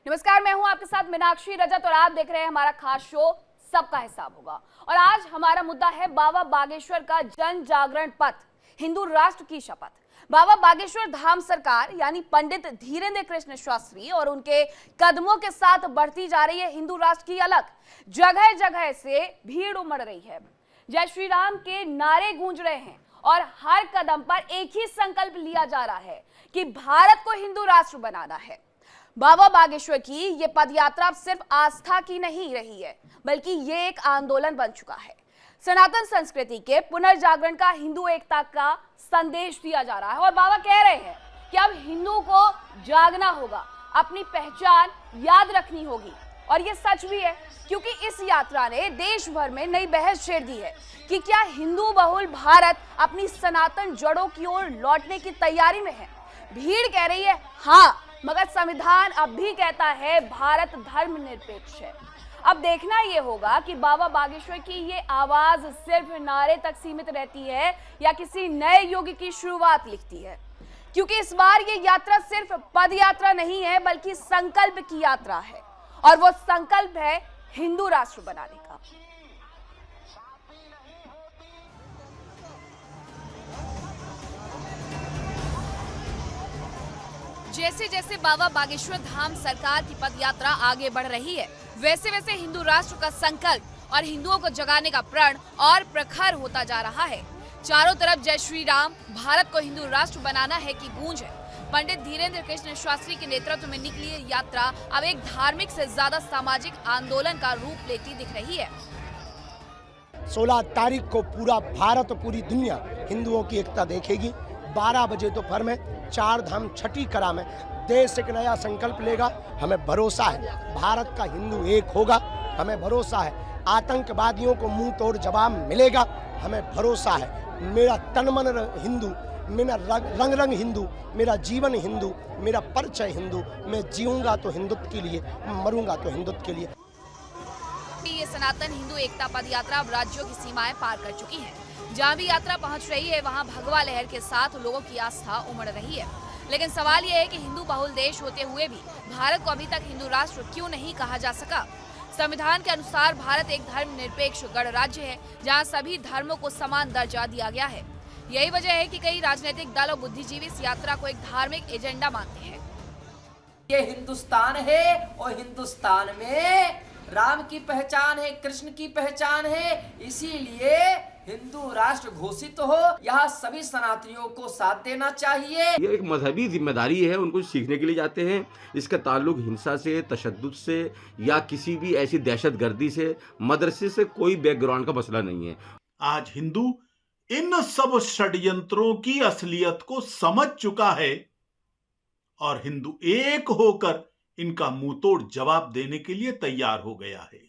नमस्कार, मैं हूं आपके साथ मीनाक्षी रजत और आप देख रहे हैं हमारा खास शो सबका हिसाब होगा। और आज हमारा मुद्दा है बाबा बागेश्वर का जन जागरण पथ, हिंदू राष्ट्र की शपथ। बाबा बागेश्वर धाम सरकार यानी पंडित धीरेन्द्र कृष्ण शास्त्री और उनके कदमों के साथ बढ़ती जा रही है हिंदू राष्ट्र की अलग। जगह जगह से भीड़ उमड़ रही है, जय श्री राम के नारे गूंज रहे हैं और हर कदम पर एक ही संकल्प लिया जा रहा है कि भारत को हिंदू राष्ट्र बनाना है। बाबा बागेश्वर की ये पदयात्रा अब सिर्फ आस्था की नहीं रही है, बल्कि ये एक आंदोलन बन चुका है। सनातन संस्कृति के पुनर्जागरण का, हिंदू एकता का संदेश दिया जा रहा है। और बाबा कह रहे हैं कि अब हिंदू को जागना होगा, अपनी पहचान याद रखनी होगी। और ये सच भी है, क्योंकि इस यात्रा ने देश भर में नई बहस छेड़ दी है कि क्या हिंदू बहुल भारत अपनी सनातन जड़ों की ओर लौटने की तैयारी में है। भीड़ कह रही है हाँ, मगर संविधान अब भी कहता है भारत धर्मनिरपेक्ष है। अब देखना यह होगा कि बाबा बागेश्वर की ये आवाज सिर्फ नारे तक सीमित रहती है या किसी नए युग की शुरुआत लिखती है। क्योंकि इस बार ये यात्रा सिर्फ पद यात्रा नहीं है, बल्कि संकल्प की यात्रा है। और वो संकल्प है हिंदू राष्ट्र बनाने का। जैसे जैसे बाबा बागेश्वर धाम सरकार की पदयात्रा आगे बढ़ रही है, वैसे वैसे हिंदू राष्ट्र का संकल्प और हिंदुओं को जगाने का प्रण और प्रखर होता जा रहा है। चारों तरफ जय श्री राम, भारत को हिंदू राष्ट्र बनाना है की गूंज है। पंडित धीरेन्द्र कृष्ण शास्त्री के नेतृत्व में निकली ये यात्रा अब एक धार्मिक से ज्यादा सामाजिक आंदोलन का रूप लेती दिख रही है। 16 तारीख को पूरा भारत, पूरी दुनिया हिंदुओं की एकता देखेगी। 12 बजे दोपहर में 4 धाम छठी कला में देश एक नया संकल्प लेगा। हमें भरोसा है भारत का हिंदू एक होगा। हमें भरोसा है आतंकवादियों को मुंह तोड़ जवाब मिलेगा। हमें भरोसा है मेरा तन मन हिंदू, मेरा रंग रंग हिंदू, मेरा जीवन हिंदू, मेरा परिचय हिंदू। मैं जीऊंगा तो हिंदुत्व के लिए, मरूंगा तो हिंदुत्व के लिए। ये सनातन हिंदू एकता पद यात्रा अब राज्यों की सीमाएं पार कर चुकी है। जहाँ भी यात्रा पहुँच रही है, वहाँ भगवा लहर के साथ लोगों की आस्था उमड़ रही है। लेकिन सवाल यह है कि हिंदू बहुल देश होते हुए भी भारत को अभी तक हिंदू राष्ट्र क्यों नहीं कहा जा सका। संविधान के अनुसार भारत एक धर्मनिरपेक्ष गणराज्य है, जहाँ सभी धर्मों को समान दर्जा दिया गया है। यही वजह है कि कई राजनीतिक दल और बुद्धिजीवी इस यात्रा को एक धार्मिक एजेंडा मानते हैं। ये हिंदुस्तान है और हिंदुस्तान में राम की पहचान है, कृष्ण की पहचान है, इसीलिए हिंदू राष्ट्र घोषित हो। यहाँ सभी सनातनियों को साथ देना चाहिए। ये एक मजहबी जिम्मेदारी है, उनको सीखने के लिए जाते हैं। इसका ताल्लुक हिंसा से, तशद्दुद से या किसी भी ऐसी दहशतगर्दी से, मदरसे से कोई बैकग्राउंड का मसला नहीं है। आज हिंदू इन सब षड्यंत्रों की असलियत को समझ चुका है और हिंदू एक होकर इनका मुंहतोड़ जवाब देने के लिए तैयार हो गया है।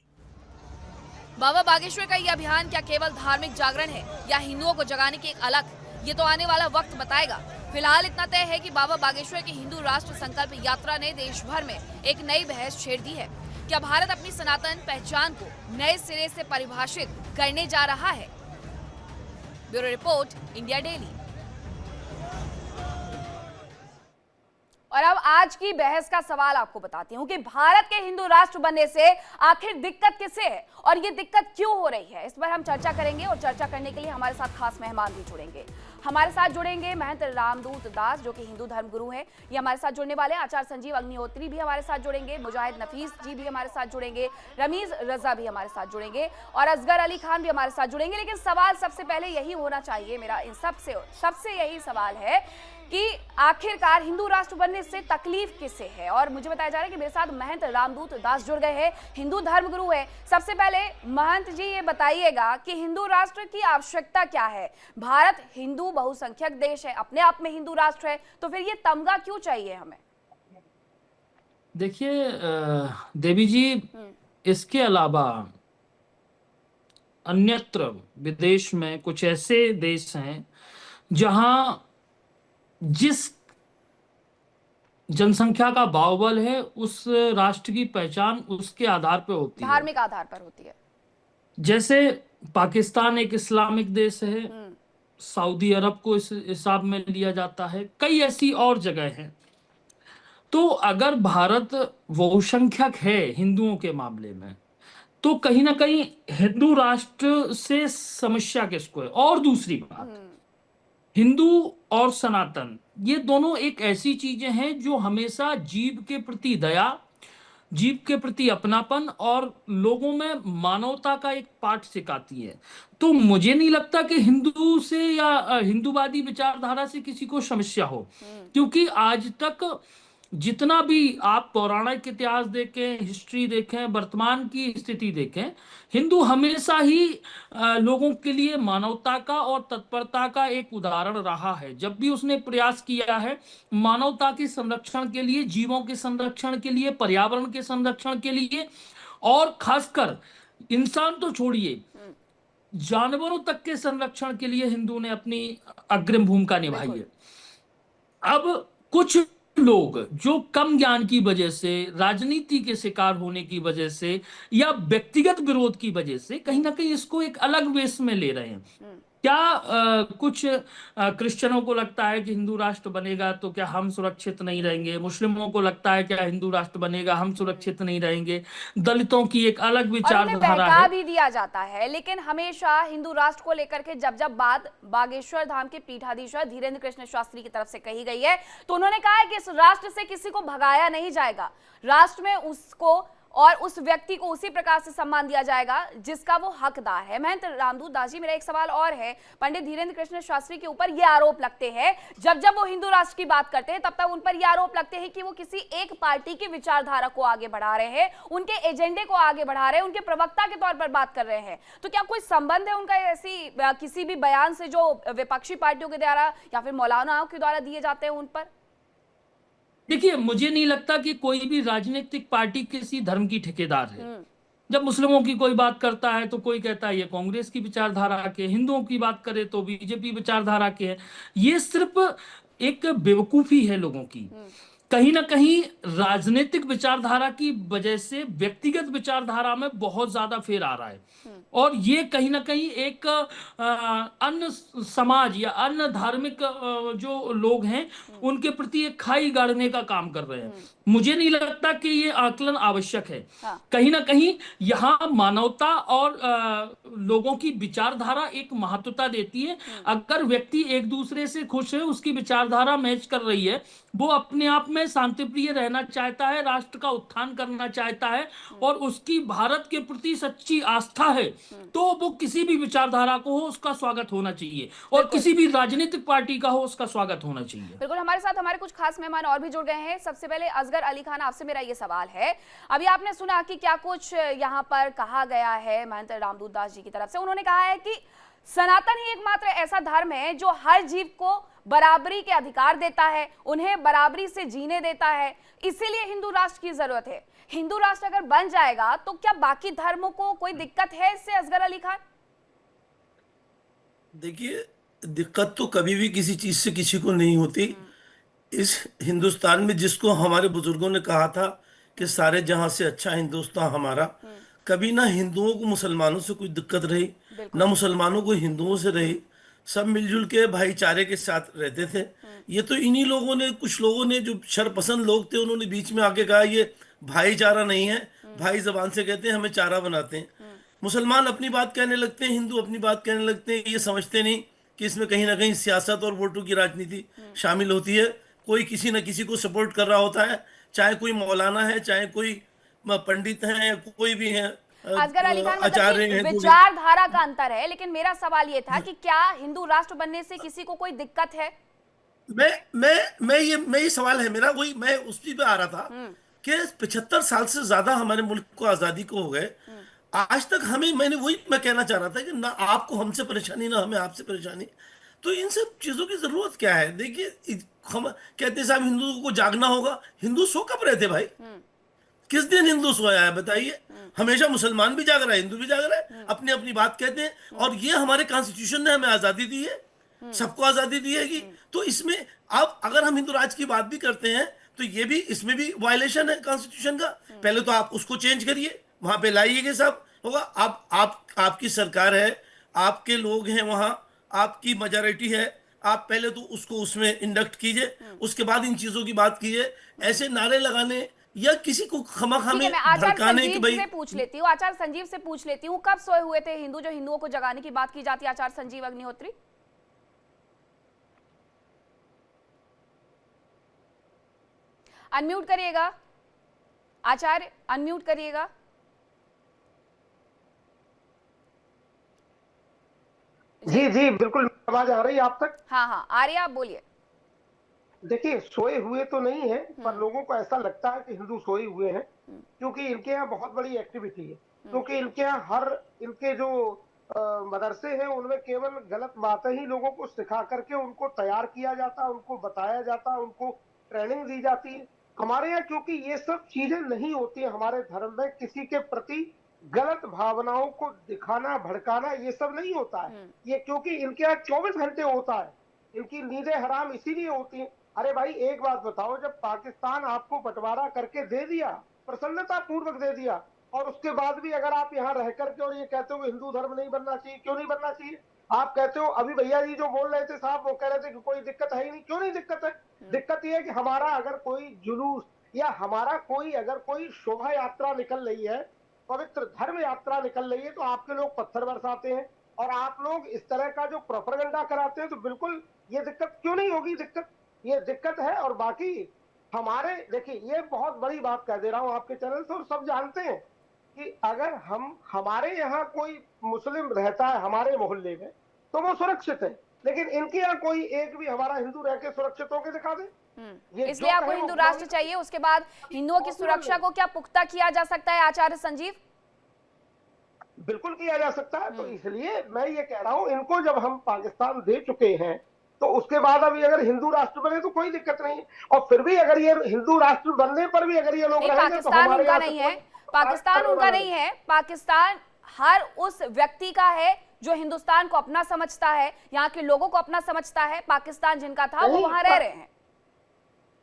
बाबा बागेश्वर का यह अभियान क्या केवल धार्मिक जागरण है या हिंदुओं को जगाने की एक अलग, ये तो आने वाला वक्त बताएगा। फिलहाल इतना तय है कि बाबा बागेश्वर की हिंदू राष्ट्र संकल्प यात्रा ने देश भर में एक नई बहस छेड़ दी है। क्या भारत अपनी सनातन पहचान को नए सिरे से परिभाषित करने जा रहा है? Bureau report, India daily. और अब आज की बहस का सवाल आपको बताती हूं कि भारत के हिंदू राष्ट्र बनने से आखिर दिक्कत किसे है और ये दिक्कत क्यों हो रही है, इस पर हम चर्चा करेंगे। और चर्चा करने के लिए हमारे साथ खास मेहमान भी जुड़ेंगे। हमारे साथ जुड़ेंगे महंत रामदूत दास, जो कि हिंदू धर्म गुरु हैं, ये हमारे साथ जुड़ने वाले। आचार्य संजीव अग्निहोत्री भी हमारे साथ जुड़ेंगे। मुजाहिद नफीस जी भी हमारे साथ जुड़ेंगे। रमीज रजा भी हमारे साथ जुड़ेंगे और असगर अली खान भी हमारे साथ जुड़ेंगे। लेकिन सवाल सबसे पहले यही होना चाहिए, मेरा इन सबसे यही सवाल है कि आखिरकार हिंदू राष्ट्र बनने से तकलीफ किसे है। और मुझे बताया जा रहा है कि मेरे साथ महंत रामदूत दास जुड़ गए हैं, हिंदू धर्म गुरु है। सबसे पहले महंत जी ये बताइएगा कि हिंदू राष्ट्र की आवश्यकता क्या है। भारत हिंदू बहुसंख्यक देश है, अपने आप में हिंदू राष्ट्र है, तो फिर ये तमगा क्यों चाहिए हमें? देखिए देवी जी, इसके अलावा अन्यत्र विदेश में कुछ ऐसे देश हैं जहां जिस जनसंख्या का बाहुबल है, उस राष्ट्र की पहचान उसके आधार पर होती है, धार्मिक आधार पर होती है। जैसे पाकिस्तान एक इस्लामिक देश है, सऊदी अरब को इस हिसाब में लिया जाता है, कई ऐसी और जगह हैं। तो अगर भारत बहुसंख्यक है हिंदुओं के मामले में, तो कहीं ना कहीं हिंदू राष्ट्र से समस्या किसको है? और दूसरी बात, हिंदू और सनातन ये दोनों एक ऐसी चीजें हैं जो हमेशा जीव के प्रति दया, जीव के प्रति अपनापन और लोगों में मानवता का एक पाठ सिखाती है। तो मुझे नहीं लगता कि हिंदू से या हिंदूवादी विचारधारा से किसी को समस्या हो, क्योंकि आज तक जितना भी आप पौराणिक इतिहास देखें, हिस्ट्री देखें, वर्तमान की स्थिति देखें, हिंदू हमेशा ही लोगों के लिए मानवता का और तत्परता का एक उदाहरण रहा है। जब भी उसने प्रयास किया है मानवता के संरक्षण के लिए, जीवों के संरक्षण के लिए, पर्यावरण के संरक्षण के लिए, और खासकर इंसान तो छोड़िए, जानवरों तक के संरक्षण के लिए हिंदू ने अपनी अग्रिम भूमिका निभाई है। अब कुछ लोग जो कम ज्ञान की वजह से, राजनीति के शिकार होने की वजह से या व्यक्तिगत विरोध की वजह से कहीं ना कहीं इसको एक अलग वेश में ले रहे हैं। क्या कुछ क्रिश्चियनों को लगता है कि हिंदू राष्ट्र बनेगा तो क्या हम सुरक्षित नहीं रहेंगे? मुस्लिमों को लगता है क्या हिंदू राष्ट्र बनेगा हम सुरक्षित नहीं रहेंगे? दलितों की एक अलग विचारधारा बहका है। भी दिया जाता है, लेकिन हमेशा हिंदू राष्ट्र को लेकर के जब जब बात बागेश्वर धाम के पीठाधीश्वर धीरेन्द्र कृष्ण शास्त्री की तरफ से कही गई है तो उन्होंने कहा है कि इस राष्ट्र से किसी को भगाया नहीं जाएगा, राष्ट्र में उसको और उस व्यक्ति को उसी प्रकार से सम्मान दिया जाएगा जिसका वो हकदार है। महंत रामदूत दास जी, मेरा एक सवाल और है। पंडित धीरेन्द्र कृष्ण शास्त्री के ऊपर ये आरोप लगते हैं, जब जब वो हिंदू राष्ट्र की बात करते हैं तब तक उन पर ये आरोप लगते हैं कि वो किसी एक पार्टी की विचारधारा को आगे बढ़ा रहे हैं, उनके एजेंडे को आगे बढ़ा रहे हैं, उनके प्रवक्ता के तौर पर बात कर रहे हैं। तो क्या कोई संबंध है उनका ऐसी किसी भी बयान से जो विपक्षी पार्टियों के द्वारा या फिर मौलानाओं के द्वारा दिए जाते हैं उन पर? देखिए, मुझे नहीं लगता कि कोई भी राजनीतिक पार्टी किसी धर्म की ठेकेदार है। जब मुस्लिमों की कोई बात करता है तो कोई कहता है ये कांग्रेस की विचारधारा के, हिंदुओं की बात करे तो बीजेपी विचारधारा के है। ये सिर्फ एक बेवकूफी है लोगों की। कहीं ना कहीं राजनीतिक विचारधारा की वजह से व्यक्तिगत विचारधारा में बहुत ज्यादा फेर आ रहा है, और ये कहीं ना कहीं एक अन्य समाज या अन्य धार्मिक जो लोग हैं उनके प्रति एक खाई गाड़ने का काम कर रहे हैं। मुझे नहीं लगता कि ये आकलन आवश्यक है। कहीं ना कहीं यहाँ मानवता और लोगों की विचारधारा एक महत्वता देती है। अगर व्यक्ति एक दूसरे से खुश है, उसकी विचारधारा मैच कर रही है, वो अपने आप में शांतिप्रिय रहना चाहता है, राष्ट्र का उत्थान करना चाहता है और उसकी भारत के प्रति सच्ची आस्था है, तो वो किसी भी विचारधारा को हो उसका स्वागत होना चाहिए, और किसी भी राजनीतिक पार्टी का हो उसका स्वागत होना चाहिए। बिल्कुल। हमारे साथ हमारे कुछ खास मेहमान और भी जुड़ गए हैं। सबसे पहले असगर अली खान, आपसे मेरा ये सवाल है, अभी आपने सुना कि क्या कुछ यहाँ पर कहा गया है महंत रामदूत दास जी की तरफ से। उन्होंने कहा है कि सनातन ही एकमात्र ऐसा धर्म है जो हर जीव को बराबरी के अधिकार देता है, उन्हें बराबरी से जीने देता है, इसीलिए हिंदू राष्ट्र की जरूरत है। हिंदू राष्ट्र अगर बन जाएगा तो क्या बाकी धर्मों को कोई दिक्कत है इससे, असगर अली खान? देखिए, दिक्कत तो कभी भी किसी चीज से किसी को नहीं होती। इस हिंदुस्तान में जिसको हमारे बुजुर्गों ने कहा था कि सारे जहां से अच्छा हिंदुस्तान हमारा, कभी ना हिंदुओं को मुसलमानों से कोई दिक्कत रही, ना मुसलमानों को हिंदुओं से रही। सब मिलजुल के भाईचारे के साथ रहते थे। ये तो इन्हीं लोगों ने, कुछ लोगों ने जो शरपसंद लोग थे, उन्होंने बीच में आके कहा ये भाईचारा नहीं है, भाई जबान से कहते हैं, हमें चारा बनाते हैं। मुसलमान अपनी बात कहने लगते हैं, हिंदू अपनी बात कहने लगते हैं। ये समझते नहीं कि इसमें कहीं ना कहीं सियासत और वोटों की राजनीति शामिल होती है। कोई किसी न किसी को सपोर्ट कर रहा होता है, चाहे कोई मौलाना है, चाहे कोई पंडित है, कोई भी है, असगर अली खान, आचार्य मतलब हैं, विचारधारा का अंतर है। लेकिन मेरा सवाल ये था कि क्या हिंदू राष्ट्र बनने से किसी को कोई दिक्कत है? मैं ये सवाल है मेरा, वही मैं उसी पे आ रहा था कि 75 साल से ज्यादा हमारे मुल्क को आजादी को हो गए, आज तक मैंने वही मैं कहना चाह रहा था कि ना आपको हमसे परेशानी, ना हमें आपसे परेशानी। तो इन सब चीजों की जरूरत क्या है? देखिए, हम कहते साहब हिंदुओं को जागना होगा। हिंदू सो कब रहे थे भाई? किस दिन हिंदू सोया है बताइए? हमेशा मुसलमान भी जाग रहा है, हिंदू भी जाग रहा है, अपनी अपनी बात कहते हैं। और ये हमारे कॉन्स्टिट्यूशन ने हमें आजादी दी है, सबको आजादी दी है। तो इसमें अब अगर हम हिंदू राज की बात भी करते हैं तो ये भी, इसमें भी वायलेशन है कॉन्स्टिट्यूशन का। पहले तो आप उसको चेंज करिए, वहां पे लाइएगा, सब होगा। आपकी सरकार है, आपके लोग हैं वहां, आपकी मेजॉरिटी है, आप पहले तो उसको उसमें इंडक्ट कीजिए, उसके बाद इन चीजों की बात कीजिए। ऐसे नारे लगाने या किसी को खमाखा ठीक है, में मैं आचार्य भड़काने कि संजीव भाई से पूछ लेती हूँ, आचार्य संजीव से पूछ लेती हूँ, कब सोए हुए थे हिंदू जो हिंदुओं को जगाने की बात की जाती है, आचार्य संजीव अग्निहोत्री? अनम्यूट करिएगा आचार्य, अनम्यूट करिएगा। जी जी बिल्कुल, आवाज आ रही है आप तक? हाँ हाँ आ रही है, आप बोलिए। देखिए, सोए हुए तो नहीं है, पर लोगों को ऐसा लगता है कि हिंदू सोए हुए हैं, क्योंकि इनके यहाँ बहुत बड़ी एक्टिविटी है। क्योंकि इनके यहाँ हर इनके जो मदरसे हैं उनमें केवल गलत बातें ही लोगों को सिखा करके उनको तैयार किया जाता, उनको बताया जाता, उनको ट्रेनिंग दी जाती है। हमारे यहाँ क्योंकि ये सब चीजें नहीं होती है, हमारे धर्म में किसी के प्रति गलत भावनाओं को दिखाना, भड़काना, ये सब नहीं होता है। ये क्योंकि इनके यहाँ 24 घंटे होता है, इनकी नींदें हराम इसीलिए होती हैं। अरे भाई एक बात बताओ, जब पाकिस्तान आपको बंटवारा करके दे दिया, प्रसन्नता पूर्वक दे दिया, और उसके बाद भी अगर आप यहाँ रह करके और ये कहते हो हिंदू धर्म नहीं बनना चाहिए, क्यों नहीं बनना चाहिए? आप कहते हो, अभी भैया जी जो बोल रहे थे साहब, वो कह रहे थे कि कोई दिक्कत है ही नहीं। क्यों नहीं दिक्कत है? दिक्कत ये है कि हमारा अगर कोई जुलूस या हमारा कोई अगर कोई शोभा यात्रा निकल रही है, पवित्र धर्म यात्रा निकल रही है, तो आपके लोग पत्थर बरसाते हैं और आप लोग इस तरह का जो प्रोपेगेंडा कराते हैं, तो बिल्कुल ये दिक्कत क्यों नहीं होगी? दिक्कत ये दिक्कत है। और बाकी हमारे, देखिए ये बहुत बड़ी बात कह दे रहा हूं आपके चैनल से, और सब जानते हैं कि अगर हमारे यहाँ कोई मुस्लिम रहता है हमारे मोहल्ले में तो वो सुरक्षित है, लेकिन इनके यहाँ कोई एक भी हमारा हिंदू रह के सुरक्षित होकर दिखा दे। इसलिए आपको हिंदू राष्ट्र चाहिए। उसके बाद हिंदुओं की सुरक्षा को क्या पुख्ता किया जा सकता है आचार्य संजीव? बिल्कुल किया जा सकता है। तो इसलिए मैं ये कह रहा हूं, इनको जब हम पाकिस्तान दे चुके हैं तो उसके बाद अभी अगर हिंदू राष्ट्र बने तो कोई दिक्कत नहीं है। और फिर भी अगर ये हिंदू राष्ट्र बनने पर भी अगर ये लोग रहेंगे तो पाकिस्तान हमारे उनका यहाँ नहीं से है, कोई पाकिस्तान उनका नहीं है, पाकिस्तान हर उस व्यक्ति का है जो हिंदुस्तान को अपना समझता है, यहाँ के लोगों को अपना समझता है। पाकिस्तान जिनका था वो वहां रह रहे हैं।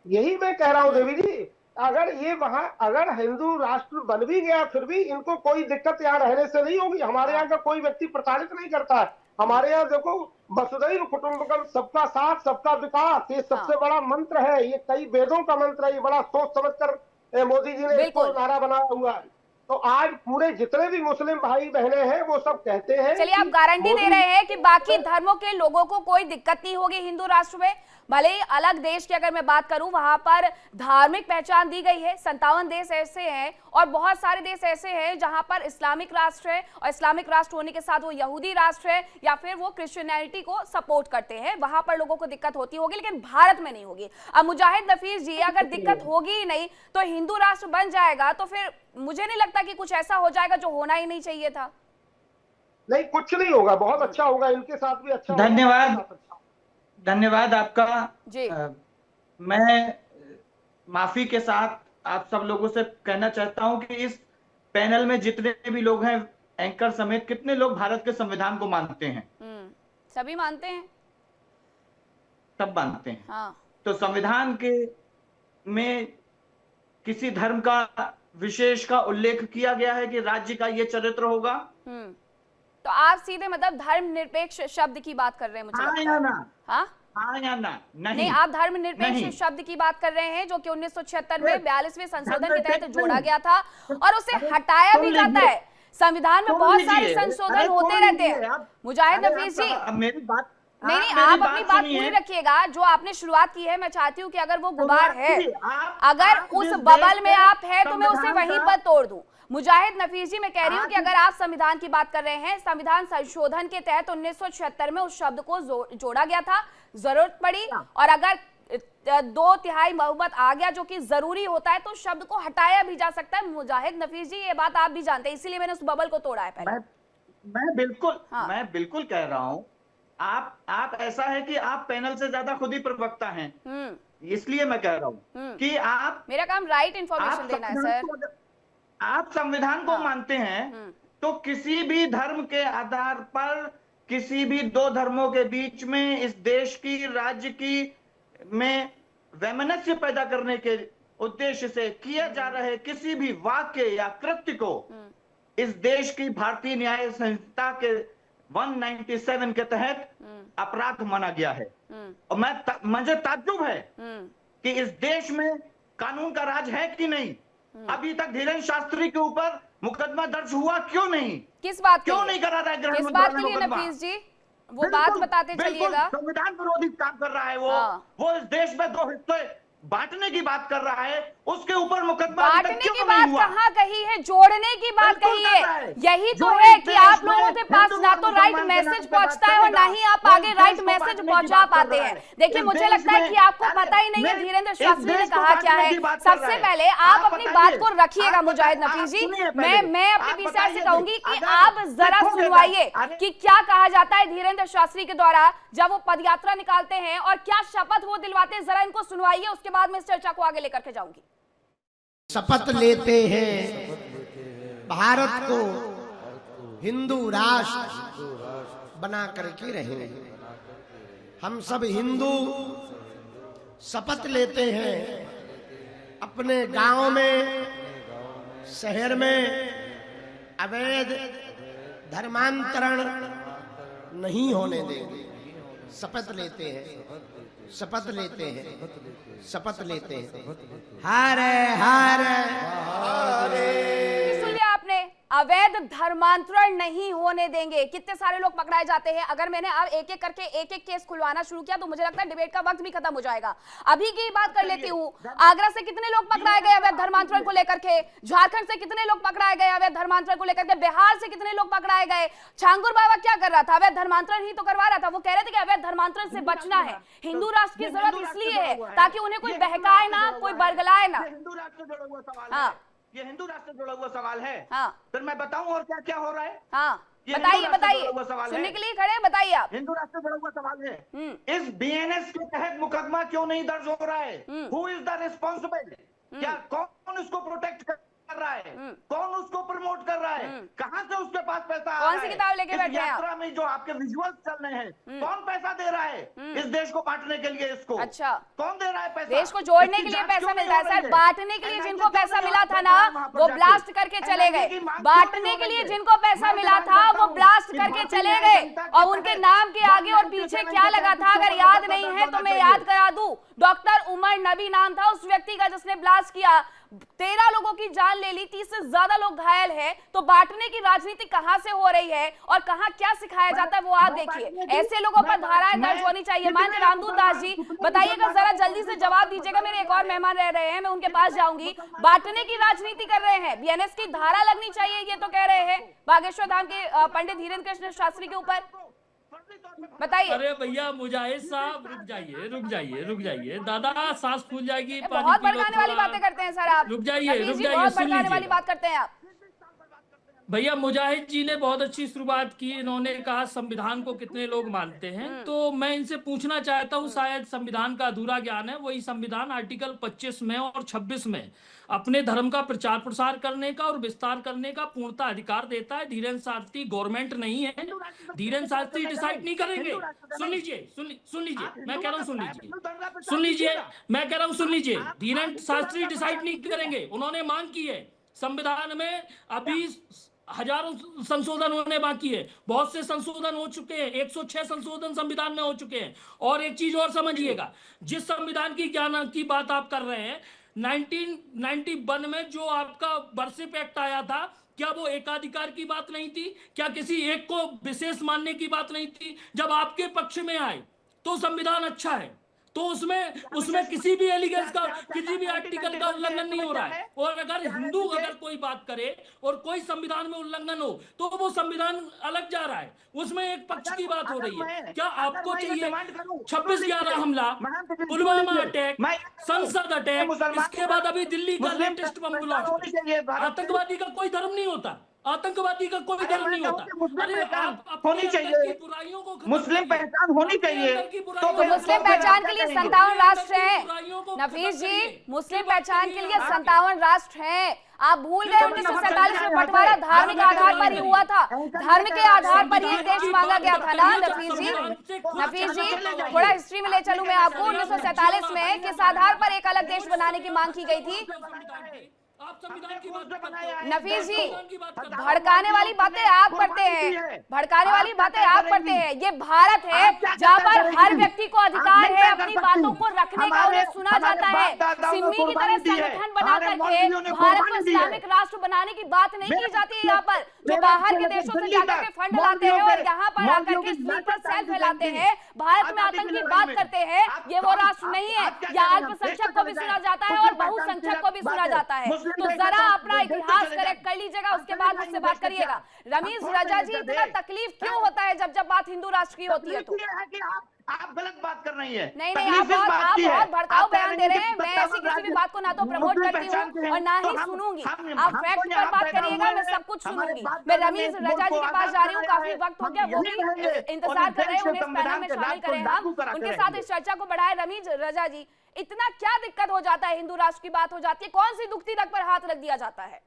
यही मैं कह रहा हूं देवी जी, अगर ये वहां अगर हिंदू राष्ट्र बन भी गया फिर भी इनको कोई दिक्कत यहाँ रहने से नहीं होगी। हमारे यहाँ का कोई व्यक्ति प्रताड़ित नहीं करता है। हमारे यहाँ देखो, वसुधैव कुटुंबकम, सबका साथ सबका विकास, ये सबसे बड़ा मंत्र है। ये कई वेदों का मंत्र है। ये बड़ा सोच समझ कर मोदी जी ने इसको नारा बनाया हुआ है। तो आज पूरे जितने भी मुस्लिम भाई बहने हैं वो सब कहते हैं। चलिए, आप गारंटी दे रहे हैं कि बाकी धर्मों के लोगों को कोई दिक्कत नहीं होगी हिंदू राष्ट्र में? भले ही अलग देश की अगर मैं बात करूं, वहां पर धार्मिक पहचान दी गई है। 57 देश ऐसे हैं और बहुत सारे देश ऐसे हैं जहां पर इस्लामिक राष्ट्र है, और इस्लामिक राष्ट्र होने के साथ वो यहूदी राष्ट्र है या फिर वो क्रिश्चियनिटी को सपोर्ट करते हैं। वहां पर लोगों को दिक्कत होती होगी, लेकिन भारत में नहीं होगी। अब मुजाहिद नफीस जी, अगर दिक्कत होगी ही नहीं तो हिंदू राष्ट्र बन जाएगा, तो फिर मुझे नहीं लगता कि कुछ ऐसा हो जाएगा जो होना ही नहीं चाहिए था। नहीं, कुछ नहीं होगा, बहुत अच्छा होगा, इनके साथ भी अच्छा होगा। धन्यवाद, धन्यवाद आपका जी। मैं माफी के साथ आप सब लोगों से कहना चाहता हूं कि इस पैनल में जितने भी लोग हैं, एंकर समेत, कितने लोग भारत के संविधान को मानते हैं? सभी मानते हैं, सब मानते हैं। हाँ। तो संविधान के में किसी धर्म का विशेष का उल्लेख किया गया है कि राज्य का ये चरित्र होगा? तो आप सीधे मतलब धर्मनिरपेक्ष शब्द की बात कर रहे हैं, मुझे हाँ या ना? हाँ हाँ या ना? नहीं, आप धर्मनिरपेक्ष शब्द की बात कर रहे हैं जो कि 1976 में 42वें संशोधन के तहत जोड़ा गया था और उसे हटाया भी जाता है। संविधान में बहुत सारे संशोधन होते रहते हैं। मुजाहिद नफीस जी, मेरी बात नहीं, आप अपनी बात पूरी रखिएगा। जो आपने शुरुआत की है, मैं चाहती हूँ कि अगर वो गुबार है, अगर उस बबल में आप है तो मैं उसे वहीं पर तोड़ दूं। मुजाहिद नफीस जी, मैं कह रही हूँ कि अगर आप संविधान की बात कर रहे हैं, संविधान संशोधन के तहत 1976 में उस शब्द को जोड़ा गया था, जरूरत पड़ी, और अगर 2/3 बहुमत आ गया जो कि जरूरी होता है तो शब्द को हटाया भी जा सकता है। मुजाहिद नफीस जी, ये बात आप भी जानते हैं, इसीलिए मैंने उस बबल को तोड़ा है पहले। मैं बिल्कुल कह रहा हूँ। आप ऐसा है कि आप पैनल से ज्यादा खुद ही प्रवक्ता हैं, इसलिए मैं कह रहा हूँ कि आप, मेरा काम राइट इंफॉर्मेशन देना है सर। आप संविधान को मानते हैं तो किसी भी धर्म के आधार पर किसी भी दो धर्मों के बीच में इस देश की, राज्य की में वैमनस्य पैदा करने के उद्देश्य से किए जा रहे किसी भी वाक्य या कृत्य को इस देश की भारतीय न्याय संहिता के 197 के तहत अपराध माना गया है। और मुझे ताज्जुब है कि इस देश में कानून का राज है कि नहीं। अभी तक धीरेन्द्र शास्त्री के ऊपर मुकदमा दर्ज हुआ क्यों नहीं? किस बात क्यों के लिए? नहीं करा रहा है गृह किस मंत्रालय बात के लिए मुकदमा? नफीस जी, वो बात बताते चलिएगा। संविधान विरोधी काम कर रहा है वो। हाँ। वो इस देश में दो हिस्से बांटने की बात कर रहा है, उसके ऊपर मुकदमा अभी तक बांटने क्यों की नहीं बात हुआ? कहाँ कही है, जोड़ने की बात बिल्कुल कही कर रहा है। है। यही तो जो है इस कि देश आप में लोगों के पास हिंदू ना तो मुसलमान राइट के नाम मैसेज पे बात पहुंचता है और ना करेगा। ही आप वो आगे इस राइट देश को मैसेज बांटने की पहुंचा बात कर पाते रहा हैं। है। देखिए, इस मुझे देश लगता है में- कि आपको अरे, पता ही नहीं है मैं धीरेन्द्र इस शास्त्री ने देश को कहा क्या बांटने है। की बात कर सबसे रहा है। पहले आप अपनी बताइए, बात को रखिएगा आप मुजाहिद बताइए, नफीस आप जी। सुनिए पहले। मैं अपने आप पीसीआर से बताइए कहूंगी कि अगर आप जरा देखोगे सुनवाइए अरे- कि क्या कहा जाता है धीरेन्द्र शास्त्री के द्वारा जब वो पदयात्रा निकालते हैं और क्या शपथ वो दिलवाते हैं। जरा इनको सुनवाइए, उसके बाद मैं इस चर्चा को आगे लेकर के जाऊंगी। शपथ लेते हैं भारत को हिंदू राष्ट्र बना करके रहेंगे। हम सब हिंदू शपथ लेते हैं अपने गांव में, शहर में अवैध धर्मांतरण नहीं होने देंगे। शपथ लेते हैं, शपथ लेते हैं, शपथ लेते हैं। हरे हरे सुन लिया आपने, अवैध धर्मांतरण नहीं होने देंगे। कितने सारे लोग पकड़ाए जाते हैं। अगर मैंने अब एक एक करके एक एक केस खुलवाना शुरू किया तो मुझे लगता है डिबेट का वक्त भी खत्म हो जाएगा। अभी की बात कर लेती हूँ। आगरा से कितने लोग पकड़ाए गए अवैध धर्मांतरण को लेकर के, झारखंड से कितने लोग पकड़ाए गए अवैध धर्मांतरण को लेकर के, बिहार से कितने लोग पकड़ाए गए। छांगुर बाबा क्या कर रहा था? अवैध धर्मांतरण ही तो करवा रहा था। वो कह रहे थे कि अवैध धर्मांतरण से बचना है। हिंदू राष्ट्र की जरूरत इसलिए है ताकि उन्हें कोई बहकाए ना, कोई बरगलाए ना। हिंदू राष्ट्र से जुड़ा हुआ सवाल हाँ। है। ये हिंदू राष्ट्र से जुड़ा हुआ सवाल है। हाँ। फिर मैं बताऊं और क्या क्या हो रहा है? हाँ, ये बताइए हिंदू राष्ट्र से बताइए, जुड़ा हुआ सवाल सुनने है। के लिए खड़े हैं, बताइए आप। हिंदू राष्ट्र से जुड़ा हुआ सवाल है। हम्म। इस बीएनएस के तहत मुकदमा क्यों नहीं दर्ज हो रहा है? Who is the responsible? क्या कौन उसको प्रोटेक्ट कर रहा है? कौन उसको प्रमोट कर रहा है? कहां से उसके पास पैसा आ कौन रहा सी है? किताब लेके इस बैठे हैं आप? यात्रा में जो आपके विजुअल्स चल रहे हैं, कौन पैसा दे रहा है इस देश को बांटने के लिए? इसको अच्छा, कौन दे रहा है पैसा? देश को जोड़ने इसकी के लिए जांच पैसा क्यों मिलता नहीं है हो सर। रही बांटने के लिए NIT जिनको क्यों पैसा नहीं मिला हो था रहा ना, है वहाँ पर वो जाके? ब्लास्ट करके चले NIT गए। की मांग क्यों बांटने नहीं के हो लिए रही है? जिनको पैसा मैं मिला बात था करता वो हूँ ब्लास्ट कि करके भारतीय चले न्याय गए संहिता के और उनके तहत नाम के आगे और 197 पीछे के क्या तहत लगा था अगर किसको याद पता नहीं करना है तो मैं चाहिए? याद करा दूं। डॉक्टर उमर नबी नाम था उस व्यक्ति का जिसने ब्लास्ट किया। 13 लोगों की जान ले ली, 30 से ज्यादा लोग घायल हैं। तो बांटने की राजनीति कहां से हो रही है और कहां क्या सिखाया जाता है वो आप देखिए। ऐसे लोगों पर धाराएं दर्ज होनी चाहिए। मान रामदूत दास जी बताइएगा, जरा जल्दी से जवाब दीजिएगा। मेरे एक और मेहमान रह रहे हैं, मैं उनके पास जाऊंगी। बांटने की राजनीति कर रहे हैं, बीएनएस की धारा लगनी चाहिए ये तो कह रहे हैं बागेश्वर धाम के पंडित धीरेन्द्र कृष्ण शास्त्री के ऊपर। बताइए। अरे भैया मुजाहिद साहब रुक जाइए, रुक जाइए, रुक जाइए। दादा सांस फूल जाएगी, पानी बहुत पी लो भड़काने वाली थोड़ा। बातें करते हैं सर आप। रुक जाइए, नफीस रुक जी, जाइए, बहुत सुन भड़काने वाली लीजिए। बात करते हैं आप। भैया मुजाहिद जी ने बहुत अच्छी शुरुआत की। इन्होंने कहा संविधान को कितने लोग मानते हैं, तो मैं इनसे पूछना चाहता हूं, शायद संविधान का अधूरा ज्ञान है। वही संविधान आर्टिकल 25 में और 26 में अपने धर्म का प्रचार प्रसार करने का और विस्तार करने का पूर्णतः अधिकार देता है। धीरेन्द्र शास्त्री गवर्नमेंट नहीं है, धीरेन्द्र शास्त्री डिसाइड नहीं करेंगे। सुन लीजिए, सुन लीजिए, मैं कह रहा हूँ सुन लीजिए, सुन लीजिए, मैं कह रहा हूँ सुन लीजिए। धीरेन्द्र शास्त्री डिसाइड नहीं करेंगे। उन्होंने मांग की है संविधान में, अभी हजारों संशोधन होने बाकी है। बहुत से संशोधन हो चुके हैं, 106 संशोधन संविधान में हो चुके हैं। और एक चीज और समझिएगा, जिस संविधान की ज्ञान की बात आप कर रहे हैं, 1991 में जो आपका वर्शिप एक्ट आया था, क्या वो एकाधिकार की बात नहीं थी? क्या किसी एक को विशेष मानने की बात नहीं थी? जब आपके पक्ष में आए तो संविधान अच्छा है, तो उसमें किसी भी एलिगेंस का, किसी भी आर्टिकल का उल्लंघन नहीं हो रहा है। और अगर हिंदू अगर कोई बात करे और कोई संविधान में उल्लंघन हो तो वो संविधान अलग जा रहा है, उसमें एक पक्ष की बात हो रही है। क्या आपको चाहिए 26/11 हमला, पुलवामा अटैक, संसद अटैक, इसके बाद अभी दिल्ली का लेटेस्ट बम ब्लास्ट? आतंकवादी का कोई धर्म नहीं होता, आतंकवादी का कोई धर्म नहीं होता। अरे आप होनी चाहिए, बुराइयों को मुस्लिम पहचान होनी चाहिए। तो मुस्लिम पहचान के लिए 57 राष्ट्र हैं नफीस जी, मुस्लिम पहचान के लिए 57 राष्ट्र हैं। आप भूल गए 1947 में बंटवारा धार्मिक आधार पर ही हुआ था। धर्म के आधार पर ही देश मांगा गया था ना नफीस जी। नफीस जी, थोड़ा हिस्ट्री में ले चलूं मैं आपको। 1947 में किस आधार पर एक अलग देश बनाने की मांग की गई थी? आप संविधान की हमने बात खुद करते बनाया हो। है। नफीस जी, संविधान की बात करते हो। भड़काने वाली बातें आप करते हैं, भड़काने वाली बातें आप करते हैं। ये भारत है आप क्या जहाँ पर करेंगी? हर व्यक्ति को आप अधिकार नहीं है तय कर अपनी सकती। बातों को रखने का, हमारे उन्हें सुना हमारे जाता है। बाप दादाओं ने सिम्मी की कुर्बानी तरह दी है, संगठन बना हमारे करके मौलवियों ने भारत को कुर्बानी दी है। इस्लामिक राष्ट्र बनाने की बात नहीं की जाती है यहाँ पर। जो मेरे बाहर के से देशों से दिल्ली जाकर तक के फंड लाते हैं और यहाँ पर आकर मौलवियों के की स्लीपर लाठी सेल चालू फैलाते थी। हैं, भारत में आजादी की आतंक की लड़ाई बात में। करते हैं, आप ये वो आप- राष्ट्र आप- नहीं आप है। क्या या कह रहे हैं? अल्पसंख्यक देश को में भी चले सुना जाएं। जाता है मुस्लिम और पहचान बहुसंख्यक की को भी सुना बात है। जाता है। मुस्लिम तो देश जरा में अपना देश में इतिहास चले करेक्ट जाएं। कर लीजिएगा, हम उसके चले बाद जाएंगे मुझसे बात देश में करिएगा। क्या? रमीज हम रजा छोड़ जी, देंगे इतना देश। तकलीफ क्यों होता है जब जब बात हिंदू राष्ट्र की होती है? तो तकलीफ ये है कि आप गलत बात कर रही है। नहीं, तकलीफ इस बात की है। बहुत भड़काऊ आप कह बयान दे रहे हैं। कि मैं ऐसी किसी भी बात को ना तो प्रमोट मुस्लिम करती पहचान के हूँ हैं, और ना तो ही हम- सुनूंगी। हम- आप हमको फैक्ट पर यहाँ बात पैदा करिएगा, हुए मैं हैं। सब कुछ हमारे सुनूंगी। बाप मैं दादा रमीज ने रजा मुल्क जी को के पास आजाद जा रही हूँ, कराया काफी है। वक्त हो हम गया, वो यही भी रहेंगे इंतजार और कर रहे हैं, देश के उन्हें इस पैनल संविधान में के शामिल राज को करें। लागू हम कराते उनके रहेंगे। साथ इस चर्चा को बढ़ाए। रमीज रजा जी, इतना क्या दिक्कत हो जाता है, हिंदू राष्ट्र की बात हो जाती है, कौन सी दुखती रग पर हाथ रख दिया जाता है?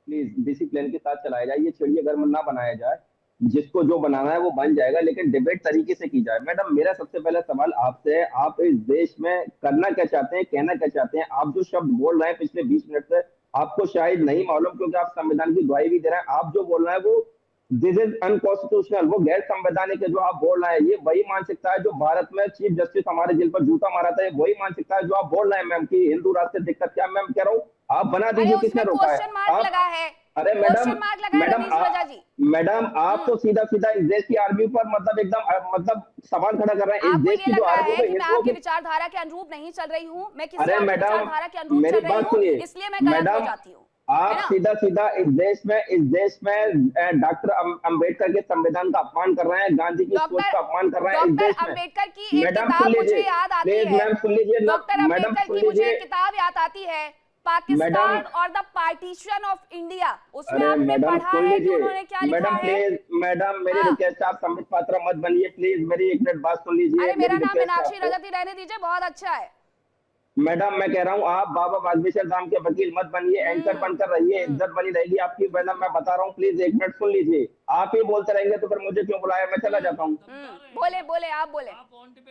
प्लीज डिसिप्लिन के साथ चलाया जाए, ये चिड़ियाघर में ना बनाया जाए। जिसको जो बनाना है वो बन जाएगा, लेकिन डिबेट तरीके से की जाए। मैडम, मेरा सबसे पहला सवाल आपसे है, आप इस देश में करना क्या चाहते हैं, कहना क्या चाहते हैं? आप जो शब्द बोल रहे हैं पिछले 20 मिनट से, आपको शायद नहीं मालूम, क्योंकि आप संविधान की दुहाई भी दे रहे हैं। आप जो बोल रहे हैं वो दिस इज अनकॉन्स्टिट्यूशनल, वो गैर संवैधानिक है जो आप बोल रहे हैं। ये वही मानसिकता है जो भारत में चीफ जस्टिस हमारे जेल पर जूता मारा था। ये वही मानसिकता है जो आप बोल रहे हैं मैम की हिंदू राष्ट्र से दिक्कत। क्या मैम कह रहा हूँ, आप बना अरे दीजिए, किसने उसमें रोका है? क्वेश्चन मार्क आप लगा है, अरे मैडम, क्वेश्चन मार्क लगा है मैडम रमीज रजा जी। मैडम आप तो सीधा सीधा इस देश की आर्मी पर मतलब एकदम मतलब सवाल खड़ा कर रहे हैं। इस आपको देश ये की लग जो रहा आर्मी है को कि मैं हिंदुओं आपकी की, विचारधारा के अनुरूप नहीं चल रही हूँ, मैं किसी अरे आपकी मैडम, विचारधारा के अनुरूप मेरी चल रही बात हूँ, सुनिए। इसलिए मैं गलत हो मैडम, जाती हूँ, है आप ना? सीधा सीधा इस देश में डॉक्टर अंबेडकर के संविधान का अपमान कर रहे हैं, गांधी की सोच का अपमान कर रहे हैं इस डॉक्टर देश में। अंबेडकर की एक मैडम सुन किताब मुझे लीजिए, याद आती प्लीज है। मैम सुन लीजिए ना, डॉक्टर मैडम अंबेडकर सुन की मुझे लीजिए। एक किताब याद आती है, पाकिस्तान मैडम, और द पार्टीशन ऑफ इंडिया। उसमें अरे आपने मैडम पढ़ा सुन है कि लीजिए। उन्होंने क्या लिखा मैडम है? प्लीज, मैडम मेरी हाँ। रिक्वेस्ट, आप संबित पात्रा मत बनिए प्लीज, मेरी एक मिनट बात सुन लीजिए। अरे मेरा मेरी नाम रिक्वेस्ट है मीनाक्षी आपको। रजती रहने दीजिए, बहुत अच्छा है। मैडम मैं कह रहा हूँ, आप बाबा बागेश्वर धाम के वकील मत बनिए, एंकर बनकर रहिए, इज्जत बनी रहेगी आपकी। मैडम मैं बता रहा हूँ, प्लीज एक मिनट सुन लीजिए। आप ही बोलते रहेंगे तो फिर मुझे क्यों बुलाया, मैं चला जाता हूँ। बोले बोले, आप बोले।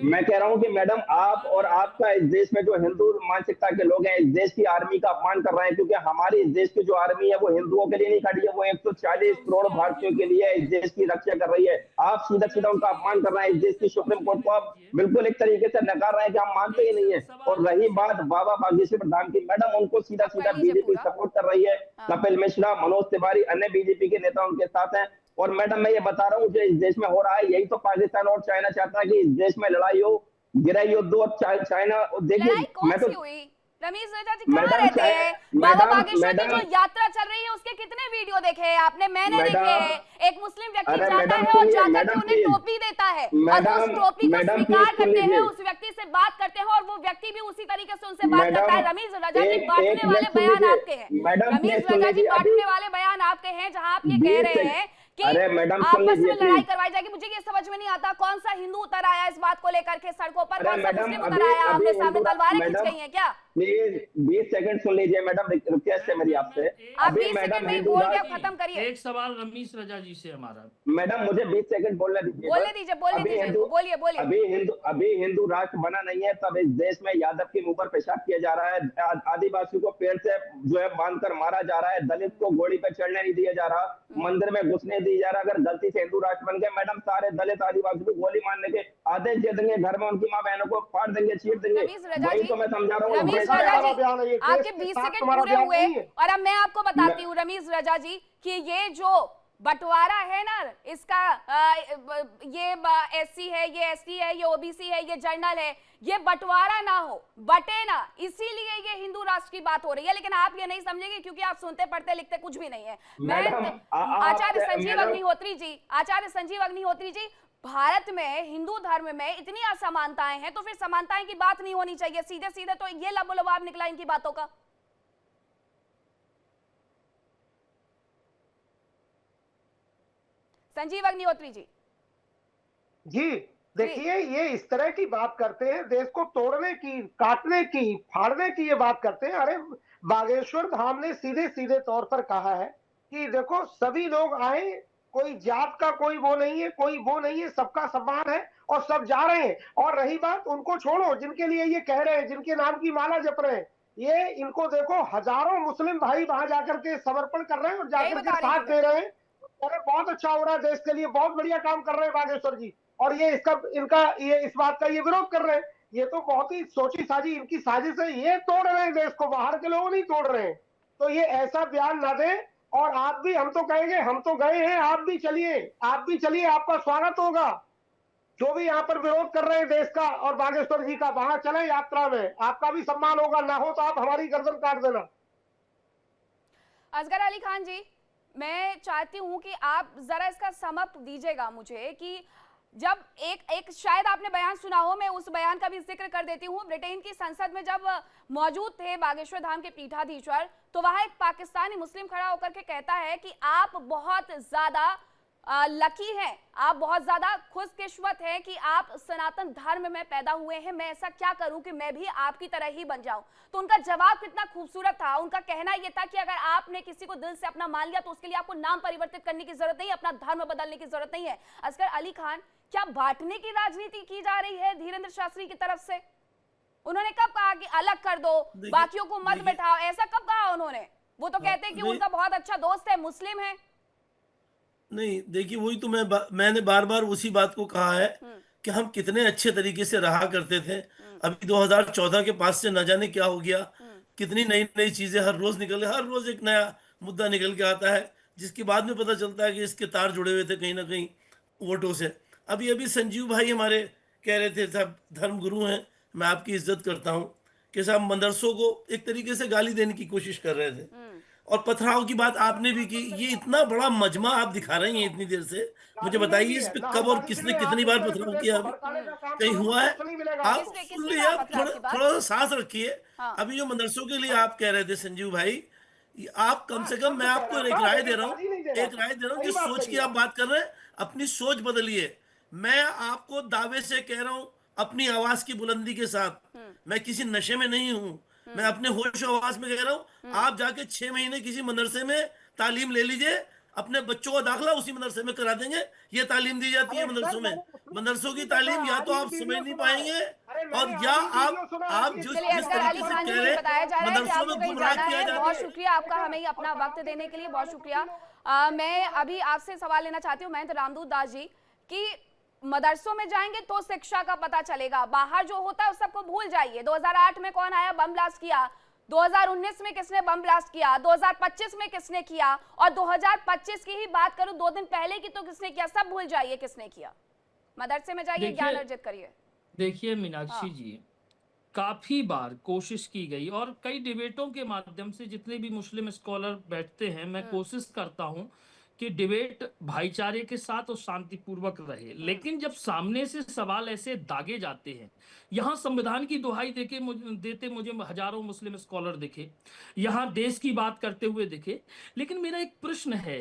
मैं कह रहा हूँ कि मैडम आप और आपका इस देश में जो हिंदू मानसिकता के लोग हैं, इस देश की आर्मी का अपमान कर रहे हैं, क्योंकि हमारी इस देश की जो आर्मी है वो हिंदुओं के लिए नहीं खड़ी है, वो 140 करोड़ भारतीयों के लिए इस देश की रक्षा कर रही है। आप सीधा सीधा उनका अपमान कर रहे हैं। इस देश की सुप्रीम कोर्ट को आप बिल्कुल एक तरीके से नकार रहे हैं कि हम मानते ही नहीं है। और रही बात बाबा बागेश्वर धाम की, मैडम उनको सीधा सीधा बीजेपी सपोर्ट कर रही है। कपिल मिश्रा, मनोज तिवारी, अन्य बीजेपी के नेता उनके साथ हैं। और मैडम मैं ये बता रहा हूँ जो इस देश में हो रहा है, यही तो पाकिस्तान और चाइना चाहता है कि इस देश में लड़ाई हो, गिराई युद्ध हो। चाइना देखिए, लड़ाई कौन मैं तो सी हुई? रमीज रजा जी कहाँ मैडम, रहते हैं? बाबा मैडम, बागेश्वर की जो मैडम, यात्रा चल रही है उसके कितने वीडियो देखे हैं आपने? मैंने मैडम, देखे हैं। एक मुस्लिम व्यक्ति अरे जाता मैडम है और सुनिए, जाकर के मैडम उन्हें प्लीज, टोपी देता है और वो उस मैडम, टोपी को मैडम स्वीकार प्लीज सुन करते हैं, लीजिए। उस व्यक्ति से बात करते हैं और वो व्यक्ति भी उसी तरीके से उनसे बात करता है। मैडम, रमीज रजा जी, एक बांटने मिनट वाले सुन बयान लीजिए। आपके हैं। मैडम रमीज प्लीज सुन रजा जी, लीजिए। बांटने अभी वाले बयान आपके हैं, जहां आप ये 20 कह रहे सेकंड। हैं कि अरे मैडम सुन आपस में लीजिए लड़ाई प्लीज। करवाई जाएगी। मुझे ये समझ में नहीं आता कौन सा हिंदू उतर आया इस बात को लेकर के सड़कों पर, अरे कौन सा मैडम, मुस्लिम अभी उतर आया? अभी आपने सामने हिंदू तलवारें खींच मैडम गई हैं क्या? प्लीज 20 सेकंड सुन लीजिए मैडम, रिक्वेस्ट है मेरी आपसे। आप अभी 20 मैडम सेकंड में ही हिंदू बोल के राष्ट्र, खत्म करिए। एक सवाल रमीश रजा जी से हमारा। मैडम मुझे 20 सेकंड बोलने दीजिए। बोलने दीजिए, बोलने दीजिए, बोलिए बोलिए। अभी हिंदू राष्ट्र बना नहीं है, तब इस देश में यादव के मुंह पर पेशाब किया जा रहा है, आदिवासी को पेड़ से जो है बांधकर मारा जा रहा है, दलित को घोड़ी पर चढ़ने नहीं दिया जा रहा, मंदिर में घुसने दिया जा रहा। अगर गलती से हिंदू राष्ट्र बन गए मैडम, सारे दलित आदिवासी को गोली मारने के आदेश दे देंगे, घर में उनकी माँ बहनों को फाड़ देंगे, चीर देंगे। वही तो मैं समझा रहा हूँ। रमीज रजा जी, आपके 20 सेकंड पूरे हुए और अब मैं आपको बताती हूँ रमीज रजा जी कि ये जो बंटवारा है ना इसका, ये एससी है, ये एसटी है, ये ओबीसी है, ये जनरल है, ये बंटवारा ना हो, बटे ना, इसीलिए ये हिंदू राष्ट्र की बात हो रही है। लेकिन आप ये नहीं समझेंगे क्योंकि आप सुनते पढ़ते लिखते कुछ भी नहीं है। मैं आचार्य संजीव अग्निहोत्री जी, आचार्य संजीव अग्निहोत्री जी, भारत में हिंदू धर्म में इतनी असमानताएं हैं तो फिर समानताएं की बात नहीं होनी चाहिए। सीधे सीधे तो ये लबोलबाब निकला इनकी बातों का। संजीव अग्निहोत्री जी। जी देखिए, ये इस तरह की बात करते हैं, देश को तोड़ने की, काटने की, फाड़ने की ये बात करते हैं। अरे बागेश्वर धाम ने सीधे सीधे तौर पर कहा है कि देखो सभी लोग आए, कोई जात का कोई वो नहीं है, कोई वो नहीं है, सबका सम्मान है और सब जा रहे हैं। और रही बात, उनको छोड़ो जिनके लिए ये कह रहे हैं, जिनके नाम की माला जप रहे हैं, ये इनको देखो, हजारों मुस्लिम भाई वहां जाकर के समर्पण कर रहे हैं और जाकर के साथ दे रहे हैं। अरे बहुत अच्छा हो रहा है देश के लिए, बहुत बढ़िया काम कर रहे हैं बागेश्वर जी, और ये ये इस बात का ये विरोध कर रहे हैं। ये तो बहुत ही सोची साजी इनकी साजिश है, ये तोड़ रहे हैं देश को, बाहर के लोग नहीं तोड़ रहे हैं। तो ये ऐसा बयान ना दें। और आप भी, हम तो कहेंगे, हम तो गए हैं, आप भी चलिए, आपका स्वागत होगा। जो भी यहाँ पर विरोध कर रहे हैं देश का और बागेश्वर जी का, वहां चले यात्रा में, आपका भी सम्मान होगा, ना हो तो आप हमारी गर्दन काट देना। असगर अली खान जी, मैं चाहती हूं कि आप जरा इसका समअप दीजिएगा मुझे कि जब एक शायद आपने बयान सुना हो, मैं उस बयान का भी जिक्र कर देती हूँ। ब्रिटेन की संसद में जब मौजूद थे बागेश्वर धाम के पीठाधीश्वर, तो वहां एक पाकिस्तानी मुस्लिम खड़ा होकर के कहता है कि आप बहुत ज्यादा लकी हैं, आप बहुत ज्यादा खुशकिस्मत हैं कि आप सनातन धर्म में पैदा हुए हैं। मैं ऐसा क्या करूं कि मैं भी आपकी तरह ही बन जाऊं। तो उनका जवाब कितना खूबसूरत था। उनका कहना यह था कि अगर आपने किसी को दिल से अपना मान लिया तो उसके लिए आपको नाम परिवर्तित करने की जरूरत नहीं है, अपना धर्म बदलने की जरूरत नहीं है। असगर अली खान, क्या बांटने की राजनीति की जा रही है धीरेन्द्र शास्त्री की तरफ से? उन्होंने कब कहा कि अलग कर दो, बाकियों को मत बैठाओ? ऐसा कब कहा उन्होंने? वो तो कहते हैं कि उनका बहुत अच्छा दोस्त है, मुस्लिम है। नहीं, देखिए, वही तो मैंने बार बार उसी बात को कहा है कि हम कितने अच्छे तरीके से रहा करते थे। अभी 2014 के पास से न जाने क्या हो गया, कितनी नई नई चीजें हर रोज हर रोज एक नया मुद्दा निकल के आता है, जिसके बाद में पता चलता है कि इसके तार जुड़े हुए थे कहीं ना कहीं वोटों से। अभी संजीव भाई हमारे कह रहे थे, साहब धर्म गुरु हैं, मैं आपकी इज्जत करता हूँ, कि साहब मदरसों को एक तरीके से गाली देने की कोशिश कर रहे थे। और पथराव की बात आपने भी की। ये इतना बड़ा मजमा आप दिखा रही हैं इतनी देर से, मुझे बताइए इस पे कब और किसने कितनी बार पथराव किया? कहीं हुआ है? आप सुन लीजिए, आप थोड़ा सा सांस रखिए। अभी जो मदरसों के लिए आप कह रहे थे संजीव भाई, आप कम से कम, मैं आपको एक राय दे रहा हूँ, जिस सोच की आप बात कर रहे हैं, अपनी सोच बदलिए। मैं आपको दावे से कह रहा हूँ, अपनी आवाज की बुलंदी के साथ, मैं किसी नशे में नहीं हूँ, मैं अपने होश आवाज में कह रहा हूँ, आप जाके 6 महीने किसी मदरसे में तालीम ले लीजिए, अपने बच्चों का दाखिला उसी मदरसे में करा देंगे। ये तालीम दी जाती है मदरसों में। मदरसों की तालीम या तो आप समझ नहीं पाएंगे, और या आप जिस तरीके से कह रहे हैं मदरसों में गुमराह किया जाता है। बहुत शुक्रिया आपका हमें अपना वक्त देने के लिए, बहुत शुक्रिया। मैं अभी आपसे सवाल लेना चाहती हूँ महंत रामदूत दास जी, कि मदरसों में जाएंगे तो शिक्षा का पता चलेगा, बाहर जो होता है उस सबको भूल जाइए। 2008 में कौन आया, बम ब्लास्ट किया, 2019 में किसने बम ब्लास्ट किया, 2025 में किसने किया, और 2025 की ही बात करूं 2 दिन पहले की, तो किसने किया, सब भूल जाइए किसने किया। मदरसे में जाइए, ज्ञान अर्जित करिए। देखिए मीनाक्षी जी, काफी बार कोशिश की गई, और कई डिबेटों के माध्यम से जितने भी मुस्लिम स्कॉलर बैठते हैं, मैं कोशिश करता हूं कि डिबेट भाईचारे के साथ और शांतिपूर्वक रहे। लेकिन जब सामने से सवाल ऐसे दागे जाते हैं, यहाँ संविधान की दुहाई देते मुझे हजारों मुस्लिम स्कॉलर दिखे, यहाँ देश की बात करते हुए दिखे, लेकिन मेरा एक प्रश्न है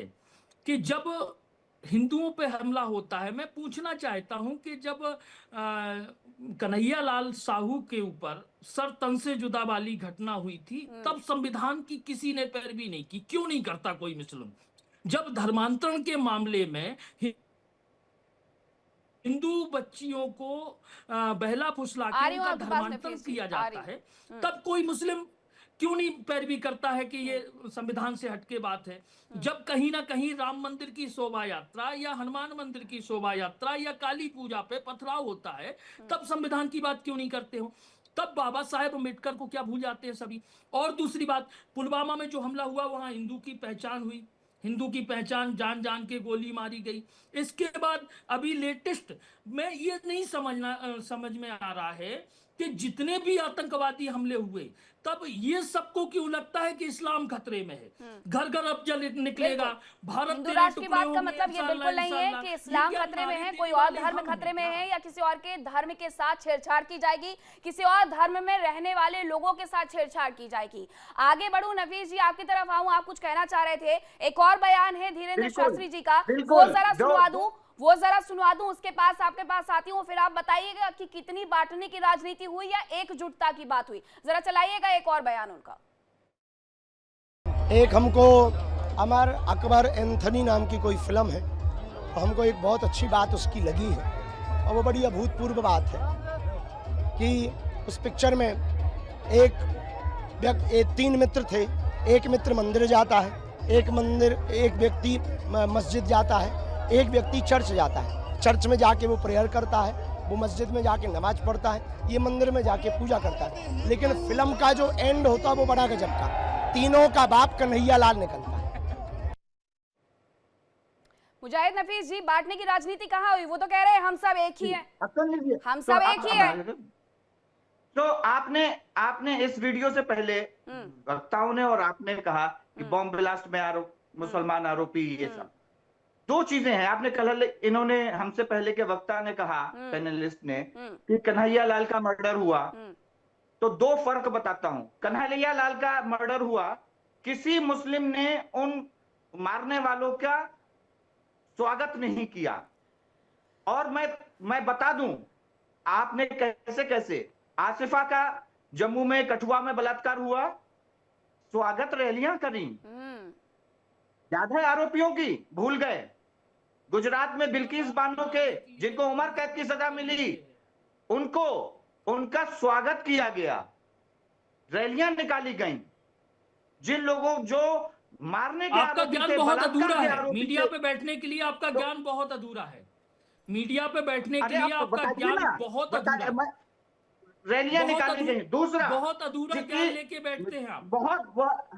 कि जब हिंदुओं पे हमला होता है, मैं पूछना चाहता हूं कि जब कन्हैया लाल साहू के ऊपर सर तन से जुदा वाली घटना हुई थी, तब संविधान की किसी ने पैरवी नहीं की। क्यों नहीं करता कोई मुस्लिम? जब धर्मांतरण के मामले में हिंदू बच्चियों को बहला फुसला के उनका धर्मांतरण किया जाता है, तब कोई मुस्लिम क्यों नहीं पैरवी करता है कि ये संविधान से हटके बात है? जब कहीं ना कहीं राम मंदिर की शोभा यात्रा या हनुमान मंदिर की शोभा यात्रा या काली पूजा पे पथराव होता है, तब संविधान की बात क्यों नहीं करते हो? तब बाबा साहेब अम्बेडकर को क्या भूल जाते हैं सभी? और दूसरी बात, पुलवामा में जो हमला हुआ, वहां हिंदू की पहचान हुई, हिंदू की पहचान जान जान के गोली मारी गई। इसके बाद अभी लेटेस्ट में ये नहीं समझ में आ रहा है कि जितने भी आतंकवादी हमले हुए, तब ये सबको क्यों लगता है कि इस्लाम खतरे में है? घर घर अब जल निकलेगा, भारत हिंदू राष्ट्र की बात का मतलब ये बिल्कुल नहीं है कि इस्लाम खतरे में है, कोई और धर्म खतरे में है, या किसी और के धर्म के साथ छेड़छाड़ की जाएगी, किसी और धर्म में रहने वाले लोगों के साथ छेड़छाड़ की जाएगी। आगे बढ़ूं, नफीस जी आपकी तरफ आऊं, आप कुछ कहना चाह रहे थे। एक और बयान है धीरेन्द्र शास्त्री जी का, वो जरा सुनवा दूं, उसके पास आपके पास आती हूँ, फिर आप बताइएगा कि कितनी बांटने की राजनीति हुई या एकजुटता की बात हुई। जरा चलाइएगा एक और बयान उनका। एक हमको अमर अकबर एंथनी नाम की कोई फिल्म है, तो हमको एक बहुत अच्छी बात उसकी लगी है, और वो बड़ी अभूतपूर्व बात है कि उस पिक्चर में तीन मित्र थे। एक मित्र मंदिर जाता है, एक व्यक्ति मस्जिद जाता है, एक व्यक्ति चर्च जाता है। चर्च में जाके वो प्रेयर करता है, वो मस्जिद में जाके नमाज पढ़ता है, ये मंदिर में जाके पूजा करता है। लेकिन फिल्म का जो एंड होता है वो बड़ा गजब का, तीनों का बाप कन्हैया लाल निकलता है। मुजाहिद नफीस जी, बांटने की राजनीति कहाँ हुई? वो तो कह रहे हैं हम सब एक ही हैं, हम सब एक ही हैं। तो आपने इस वीडियो से पहले वक्ताओं ने और आपने कहा कि बॉम्ब ब्लास्ट में मुसलमान आरोपी, ये सब दो चीजें हैं। आपने कल, इन्होंने हमसे पहले के वक्ता ने कहा, पैनलिस्ट ने, कि कन्हैया लाल का मर्डर हुआ। तो दो फर्क बताता हूं। कन्हैया लाल का मर्डर हुआ, किसी मुस्लिम ने उन मारने वालों का स्वागत नहीं किया। और मैं बता दूं, आपने कैसे आसिफा का जम्मू में, कठुआ में बलात्कार हुआ, स्वागत रैलियां करी, याद है आरोपियों की, भूल गए। गुजरात में बिल्किस बानो के, जिनको उम्र कैद की सजा मिली, उनका स्वागत किया गया, रैलियां निकाली गईं। जिन लोगों जो मारने के आपका आरोपी ज्ञान थे, बहुत बलात्कार अधूरा के है। आरोपी मीडिया थे। पे बैठने के लिए आपका ज्ञान बहुत अधूरा है। मीडिया पे बैठने के अरे लिए आप आपका बताइए ज्ञान ना, बहुत अधूरा है। रैलियां बहुत निकाली गई। दूसरा, बहुत अधूरा जितनी- ज्ञान लेके बैठते हैं आप।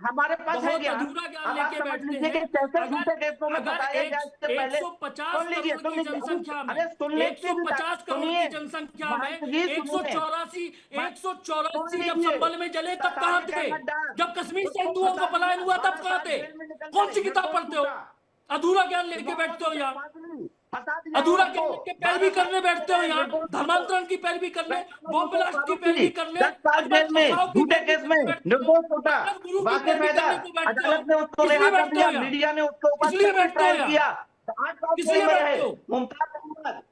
हमारे पास है बहुत ज्ञान। अधूरा ज्ञान अब आप लेके समझ बैठते लीजिए कि हैं। कैसे झूठे केसों में अगर फंसाया गया, इससे पहले 150 सुन लीजिए, करोड़ की जनसंख्या में, अरे सुनने की 150 करोड़ सुनिए, की जनसंख्या में सुनिए, 184 सुन जब लीजिए। संभल में जले तब कहां सतारी थे? अहमद डार, जब कश्मीर से उसको हिंदुओं का फंसा पलायन दिया, हुआ तब 12 कहां साल थे? जेल में निकल कौन गए, सी किताब निर्दोष पढ़ते हो? छूटा। अधूरा ज्ञान लेके बैठते हो यहाँ। फंसा दिया अधूरा उनको। ज्ञान लेके पैरवी करने बैठते हो यहाँ। निर्दोष धर्मांतरण की पैरवी करने, बॉम्ब ब्लास्ट की पैरवी करने, 10 साल जेल में फसाव की झूठे पैरवी केस में करने बैठते हो। निर्दोष छूटा। अब गुरु की वाकिफ पैरवी करने हैदर, को बैठते हो। अदालत ने उसको किस लिए रिहा कर बैठते दिया, हो यहाँ? मीडिया ने उसके ऊपर किस लिए सख्त बैठते हो ट्रायल यहाँ? किया। 8 साल किस जेल लिए में बैठते रहे। हो? मुमताज अहमद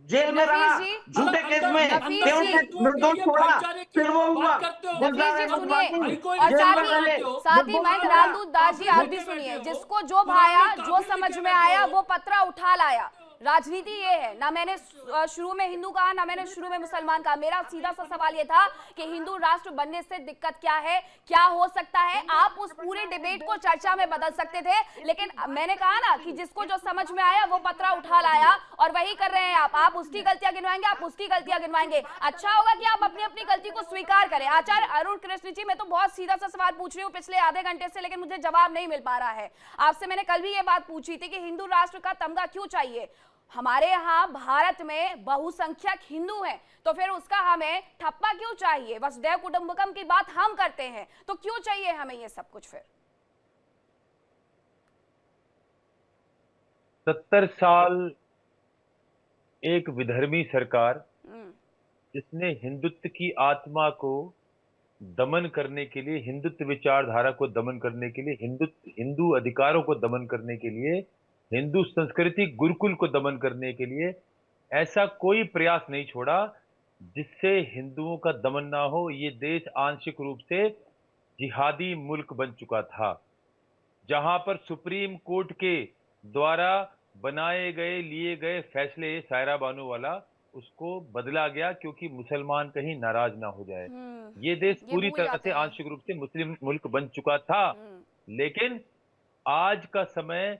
जेल में नफीस रहा, जी, झूठे केस में, नफीस फिर जी, उनसे निर्दोष छोड़ा, फिर वो हुआ। नफीस जी सुनिए, कोई और जेल में रहे, साथ ही महेंद्र रामदूत दास जी, आप भी बैठे सुनिए। हो। जिसको जो भाया, जो काफिर समझ लेके में बैठे आया, हो। वो पत्रा उठा लाया। राजनीति ये है ना। मैंने शुरू में हिंदू कहा, ना मैंने शुरू में मुसलमान कहा। मेरा सीधा सा सवाल ये था कि हिंदू राष्ट्र बनने से दिक्कत क्या है, क्या हो सकता है। आप उस पूरे डिबेट को चर्चा में बदल सकते थे, लेकिन मैंने कहा ना कि जिसको जो समझ में आया वो पत्रा उठा लाया, और वही कर रहे हैं आप उसकी गलतियां गिनवाएंगे, आप उसकी गलतियां गिनवाएंगे। अच्छा होगा कि आप अपनी अपनी गलती को स्वीकार करें। आचार्य अरुण कृष्ण जी, मैं तो बहुत सीधा सा सवाल पूछ रही हूँ पिछले आधे घंटे से, लेकिन मुझे जवाब नहीं मिल पा रहा है। आपसे मैंने कल भी ये बात पूछी थी कि हिंदू राष्ट्र का तमगा क्यों चाहिए। हमारे यहाँ भारत में बहुसंख्यक हिंदू हैं, तो फिर उसका हमें ठप्पा क्यों चाहिए? वसुधैव कुटुंबकम की बात हम करते हैं, तो क्यों चाहिए हमें ये सब कुछ? फिर 70 साल एक विधर्मी सरकार, जिसने हिंदुत्व की आत्मा को दमन करने के लिए, हिंदुत्व विचारधारा को दमन करने के लिए, हिंदू अधिकारों को दमन करने के लिए, हिंदू संस्कृति गुरुकुल को दमन करने के लिए ऐसा कोई प्रयास नहीं छोड़ा जिससे हिंदुओं का दमन ना हो। ये देश आंशिक रूप से जिहादी मुल्क बन चुका था, जहां पर सुप्रीम कोर्ट के द्वारा बनाए गए, लिए गए फैसले, सायरा बानो वाला, उसको बदला गया क्योंकि मुसलमान कहीं नाराज ना हो जाए। ये देश पूरी तरह से आंशिक रूप से मुस्लिम मुल्क बन चुका था। लेकिन आज का समय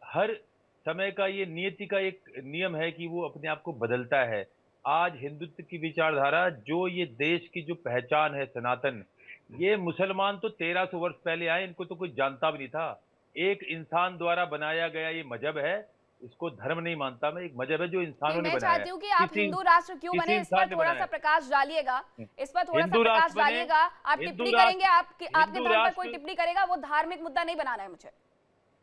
हर समय का ये नियति का एक नियम है कि वो अपने आप को बदलता है। आज हिंदुत्व की विचारधारा, जो ये देश की जो पहचान है सनातन, ये मुसलमान तो 1300 वर्ष पहले आए, इनको तो कोई जानता भी नहीं था। एक इंसान द्वारा बनाया गया ये मजहब है, इसको धर्म नहीं मानता मैं, एक मजहब है जो इंसानों ने मैं बनाया है। चाहती हूँ कि आप हिंदू राष्ट्र क्यों बने, इस पर थोड़ा सा प्रकाश डालिएगा। इस पर थोड़ा सा प्रकाश डालिएगा। आप टिप्पणी करेंगे, आपके धर्म पर कोई टिप्पणी करेगा, वो धार्मिक मुद्दा नहीं बनाना है मुझे।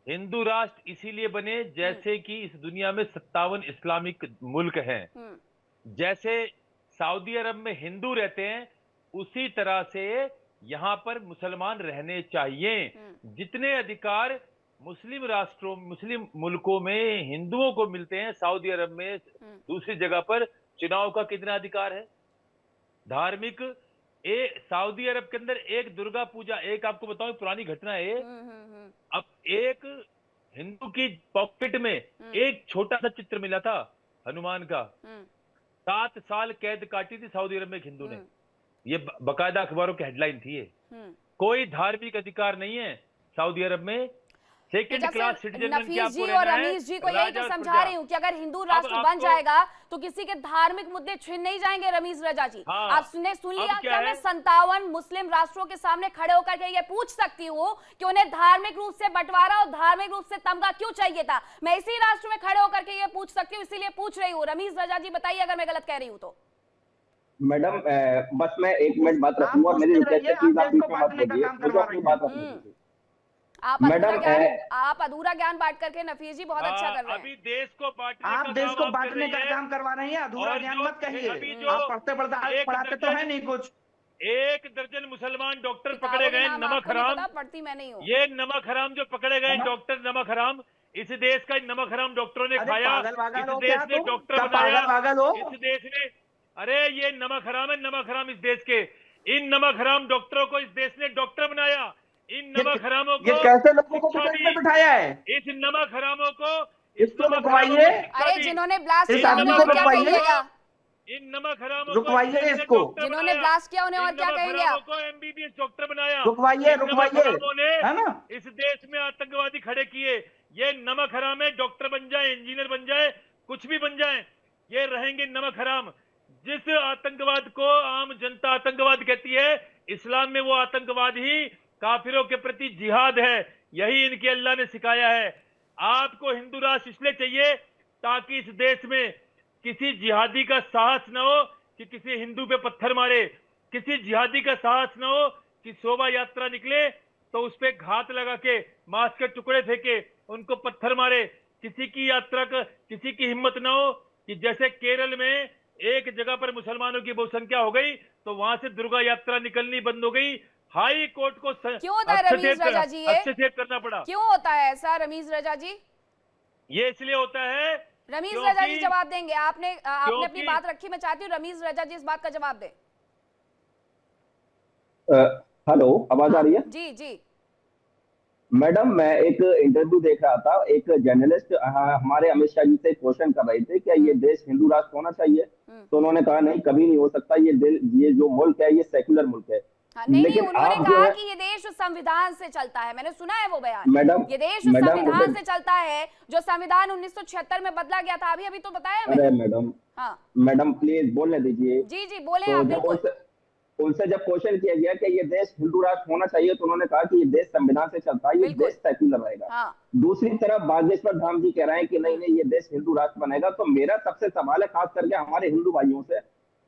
हिंदू राष्ट्र इसीलिए बने जैसे कि इस दुनिया में 57 इस्लामिक मुल्क हैं। जैसे सऊदी अरब में हिंदू रहते हैं, उसी तरह से यहाँ पर मुसलमान रहने चाहिए। जितने अधिकार मुस्लिम राष्ट्रों, मुस्लिम मुल्कों में हिंदुओं को मिलते हैं, सऊदी अरब में दूसरी जगह पर चुनाव का कितना अधिकार है? धार्मिक सऊदी अरब के अंदर एक दुर्गा पूजा, एक आपको बताऊं पुरानी घटना है, अब एक हिंदू की पॉकेट में एक छोटा सा चित्र मिला था, हनुमान का 7 साल कैद काटी थी सऊदी अरब में एक हिंदू ने। ये बकायदा अखबारों की हेडलाइन थी ये। कोई धार्मिक अधिकार नहीं है सऊदी अरब में। सेकंड क्लास सिटीजन नफीस जी और रमीज जी को यही तो समझा रही हूँ कि अगर हिंदू राष्ट्र बन जाएगा तो किसी के धार्मिक मुद्दे छीन नहीं जाएंगे। रमीज रजा जी, आपने सुन लिया क्या? मैं 57 मुस्लिम राष्ट्रों के सामने खड़े होकर के ये पूछ सकती हूँ कि उन्हें धार्मिक रूप से बंटवारा और धार्मिक रूप से तमगा क्यों चाहिए था? मैं इसी राष्ट्र में खड़े होकर के ये पूछ सकती हूँ, इसीलिए पूछ रही हूँ। रमीज रजा जी बताइए अगर मैं गलत कह रही हूँ तो। मैडम बस मैं 1 मिनट बात रखूंगा और मेरी रिक्वेस्ट है प्लीज आप बीच में मत बोलिए, मुझे अपनी बात रखनी है। आप अधूरा ज्ञान बांट करके नफीस जी बहुत अच्छा कर रहे हैं। अभी देश को बांटने आप देश को बांटने का काम करवा रहे हैं, अधूरा ज्ञान मत कहिए। आप पढ़ाते तो है नहीं कुछ। 1 दर्जन मुसलमान डॉक्टर पकड़े गए नमक हराम। पढ़ती मैं नहीं हूँ। ये नमक हराम जो पकड़े गए डॉक्टर नमक हराम, इस देश का नमक हराम डॉक्टरों ने खाया। इस देश ने डॉक्टर बनाया इस देश ने। अरे ये नमक हराम है, नमक हराम इस देश के। इन नमक हराम डॉक्टरों को इस देश ने डॉक्टर बनाया। इन नमक हरामों को कैसे लोगों को पकड़ में बिठाया है? इस नमक हरामों को इसको रुकवाइए। अरे जिन्होंने ब्लास्ट इस किया आदमी उन्हें को और क्या रुकवाइए। कहिएगा? इन नमक हरामों रुकवाइए इसको। जिन्होंने ब्लास्ट किया उन्हें और क्या कहेंगे आप? को एमबीबीएस डॉक्टर बनाया। रुकवाइए इन नमक रुकवाइए, हरामों ने है ना? इस देश में आतंकवादी खड़े किए। ये नमक हराम है, डॉक्टर बन जाए, इंजीनियर बन जाए, कुछ भी बन जाए, ये रहेंगे नमक हराम। जिस आतंकवाद को आम जनता आतंकवाद कहती है, इस्लाम में वो आतंकवाद ही काफिरों के प्रति जिहाद है। यही इनके अल्लाह ने सिखाया है। आपको हिंदू राष्ट्र इसलिए चाहिए ताकि इस देश में किसी जिहादी का साहस न हो कि किसी हिंदू पे पत्थर मारे, किसी जिहादी का साहस न हो कि शोभा यात्रा निकले तो उस पे घात लगा के मांस के टुकड़े फेंके, उनको पत्थर मारे। किसी की यात्रा का किसी की हिम्मत न हो कि जैसे केरल में एक जगह पर मुसलमानों की बहुसंख्या हो गई तो वहां से दुर्गा यात्रा निकलनी बंद हो गई। हाई कोर्ट को क्यों होता है रमीज रजा जी? हस्तक्षेप करना पड़ा। क्यों होता है ऐसा रमीज रजा जी? ये इसलिए होता है। रमीज रजा जी जवाब देंगे। आपने अपनी बात रखी, मैं चाहती हूँ रमीज रजा जी इस बात का जवाब दे। हेलो, आवाज आ रही है? जी जी मैडम, मैं एक इंटरव्यू देख रहा था, एक जर्नलिस्ट हमारे अमित शाह जी से क्वेश्चन कर रहे थे क्या ये देश हिंदू राष्ट्र होना चाहिए, तो उन्होंने कहा नहीं, कभी नहीं हो सकता। ये जो मुल्क है ये सेक्युलर मुल्क है। नहीं, उन्होंने कहा कि ये देश संविधान से चलता है। मैंने सुना है वो बयान। मैडम, ये देश संविधान से चलता है, जो संविधान 1976 में बदला गया था। अभी तो बताया मैंने। अरे मैडम, हाँ मैडम प्लीज बोलने दीजिए। जी जी बोले आप। उनसे जब क्वेश्चन किया गया कि ये देश हिंदू राष्ट्र होना चाहिए तो उन्होंने कहा कि ये देश संविधान से चलता है, ये देश सेक्युलर रहेगा। हाँ। दूसरी तरफ बागेश्वर धाम जी कह रहे हैं कि नहीं नहीं ये देश हिंदू राष्ट्र बनेगा। तो मेरा सबसे सवाल है खास करके हमारे हिंदू भाइयों से,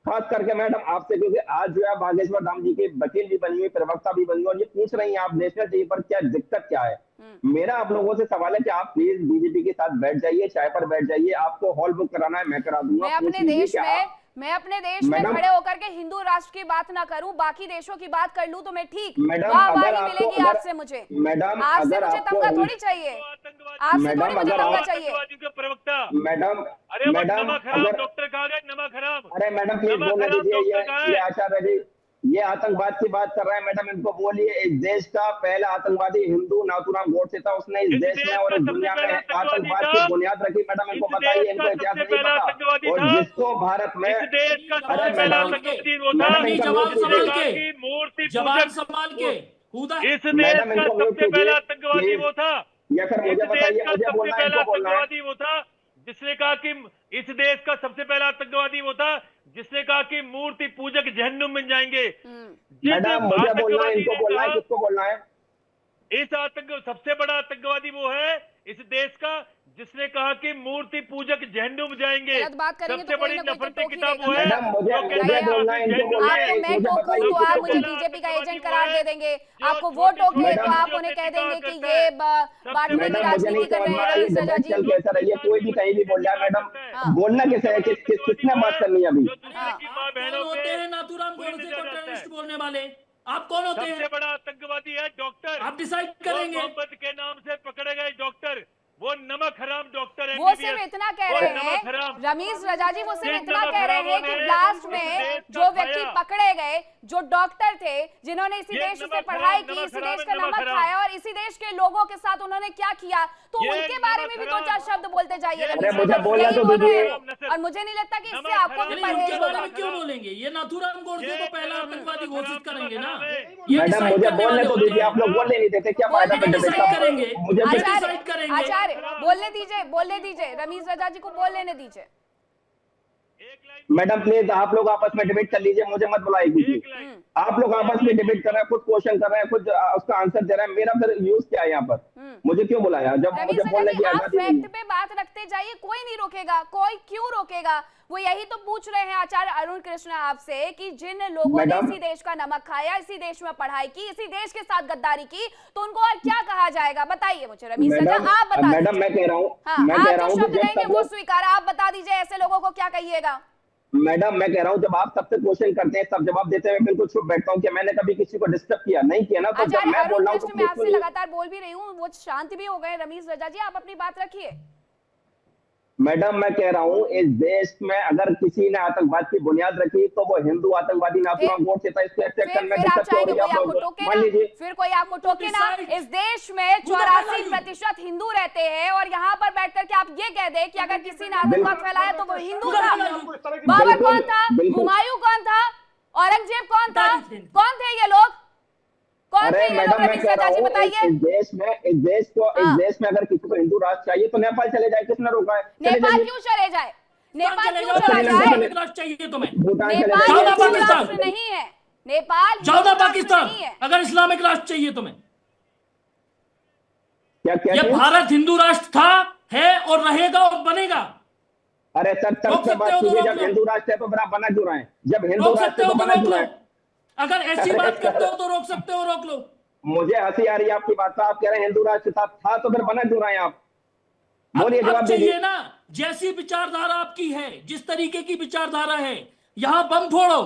खास करके मैडम आपसे, क्योंकि आज जो है बागेश्वर धाम जी के वकील भी बनी हुई, प्रवक्ता भी बनी हुई, और ये पूछ रही हैं आप नेशनल टीवी पर क्या दिक्कत क्या है। मेरा आप लोगों से सवाल है कि आप प्लीज बीजेपी के साथ बैठ जाइए, चाय पर बैठ जाइए। आपको हॉल बुक कराना है, मैं करा दूंगा। मैं अपने देश में खड़े होकर के हिंदू राष्ट्र की बात ना करूं, बाकी देशों की बात कर लूं तो मैं ठीक वाहवाही मिलेगी आपसे। मुझे मैडम आपसे मुझे तमगा थोड़ी चाहिए, आपसे थोड़ी मुझे तमगा चाहिए। मैडम डॉक्टर कहा गया नमक हराम। अरे मैडम प्लीज बोलने दीजिए। ये आचार्य जी ये आतंकवाद की बात कर रहे हैं। मैडम इनको बोलिए, इस देश का पहला आतंकवादी हिंदू नाथूराम गोडसे था। उसने इस देश में और इस दुनिया में आतंकवाद की बुनियाद रखी। मैडम इनको बताइए, इनको इतिहास नहीं पता। और जिसको भारत में जवाब संभाल के इस देश का सबसे पहला आतंकवादी वो था। या फिर मुझे बताइए, मुझे बोलना है, इनको बोलना है। वो था जिसने कहा कि इस देश का सबसे पहला आतंकवादी वो था जिसने कहा कि मूर्ति पूजक जहन्नुम में जाएंगे। मैडम मुझे बोलना है, इनको बोलना है, किसको बोलना है? इस सबसे बड़ा आतंकवादी वो है इस देश का जिसने कहा कि मूर्ति पूजक जहन्नुम जाएंगे। सबसे बड़ी नफरती किताब वो है। आप मुझे बीजेपी का एजेंट करार दे देंगे, आपको वोट टोके तो आप उन्हें कह देंगे कि ये बांटने की राजनीति कर रहे हैं। सजा जी कैसा रहिए, कोई भी कहीं भी बोल जाए। मैडम बोलना किसे है, किसने बात करनी है अभी? होते हैं नाथूराम गोडसे को टेररिस्ट बोलने वाले, आप कौन होते हैं? सबसे बड़ा आतंकवादी है डॉक्टर। आप डिसाइड करेंगे। मोहम्मद के नाम से पकड़े गए डॉक्टर, वो नमक हराम डॉक्टर है। वो सिर्फ इतना कह रहे हैं रमीज रजा जी, वो सिर्फ इतना कह रहे हैं कि ब्लास्ट में जो व्यक्ति पकड़े गए, जो डॉक्टर थे, जिन्होंने इसी देश से पढ़ाई की, इसी देश का नमक खाया और इसी देश के लोगों के साथ उन्होंने क्या किया, तो उनके बारे में भी दो चार शब्द बोलते जाइए। मुझे बोलना तो दीजिए। और मुझे नहीं लगता कि इससे आपको भी परहेज उनके बारे होगा। में क्यों बोलेंगे? ये नाथूराम गोडसे को पहला आतंकवादी घोषित करेंगे ना। मैडम मुझे बोलने तो दीजिए, आप लोग बोलने नहीं देते, क्या फायदा बोलने डिबेट दीजिए। का? करेंगे मुझे आचार्य बोलने दीजिए, रमीज रजा जी को बोल लेने दीजिए। मैडम प्लीज आप लोग आपस में डिबेट कर लीजिए, मुझे मत बुलाइए कीजिए। आप लोग आपस में डिबेट कर रहे हैं, खुद क्वेश्चन कर रहे हैं, खुद उसका आंसर दे रहे हैं, मेरा फिर यूज क्या है यहाँ पर? मुझे क्यों बुलाया जब मुझे बोलने की आप आजादी नहीं फैक्ट पे बात रखते जाइए, कोई नहीं रोकेगा, कोई क्यों रोकेगा? वो यही तो पूछ रहे हैं आचार्य अरुण कृष्ण आपसे कि जिन लोगों ने इसी देश का नमक खाया, इसी देश में पढ़ाई की, इसी देश के साथ गद्दारी की, तो उनको और क्या कहा जाएगा? बताइए मुझे रमीज रजा, आप बता दीजिए। मैडम मैं कह रहा हूँ, आप जो शब्द लेंगे वो स्वीकार, आप बता दीजिए ऐसे लोगों को क्या कहिएगा? मैडम मैं कह रहा हूँ, जब आप सबसे क्वेश्चन करते हैं सब जवाब देते हुए बिल्कुल चुप बैठता हूँ कि मैंने कभी किसी को डिस्टर्ब किया नहीं किया ना, तो जब मैं बोल रहा हूँ मैं आपसे लगातार बोल भी रही हूँ, वो शांत भी हो गए। रमीज रजा जी आप अपनी बात रखिए। मैडम मैं कह रहा हूँ, इस देश में अगर किसी ने आतंकवाद की बुनियाद रखी तो वो हिंदू आतंकवादी नाथूराम गोडसे था। इसको एक्सेप्शन में फिर आप चाहेंगे कोई आपको टोके मान ना? लीजिए, फिर कोई आपको टोके ना? इस देश में 84% हिंदू रहते हैं और यहाँ पर बैठ करके आप ये कह दे कि अगर किसी ने आतंकवाद फैलाया तो वो हिंदू था। बाबर कौन था? हुमायूं कौन था? औरंगजेब कौन था? कौन थे ये लोग? कौन थे ये लोग? रमीज रजा जी बताइए। इस देश में अगर किसी को हिंदू राष्ट्र चाहिए तो नेपाल चले जाए, किसने रोका है? नेपाल क्यों चले जाए? नेपाल क्यों चला जाए? राष्ट्र चाहिए तुम्हें? नेपाल हिंदू राष्ट्र नहीं है। नेपाल जाओ पाकिस्तान अगर इस्लामिक राष्ट्र चाहिए तुम्हें। क्या ये भारत हिंदू राष्ट्र था, है और रहेगा और बनेगा। अरे सर बात कीजिए, जब हिंदू राष्ट्र है तो फिर आप बना क्यों रहे हैं? जब हिंदू राष्ट्र है तो बना क्यों रहे हैं? अगर ऐसी बात करते हो तो रोक सकते हो, रोक लो। मुझे हंसी आ रही है आपकी बात पर। आप कह रहे हैं हिंदू राष्ट्र था तो फिर बना क्यों रहे हैं आप? बोलिए, जवाब दीजिए ना। जैसी विचारधारा आपकी है, जिस तरीके की विचारधारा है, यहाँ बम फोड़ो,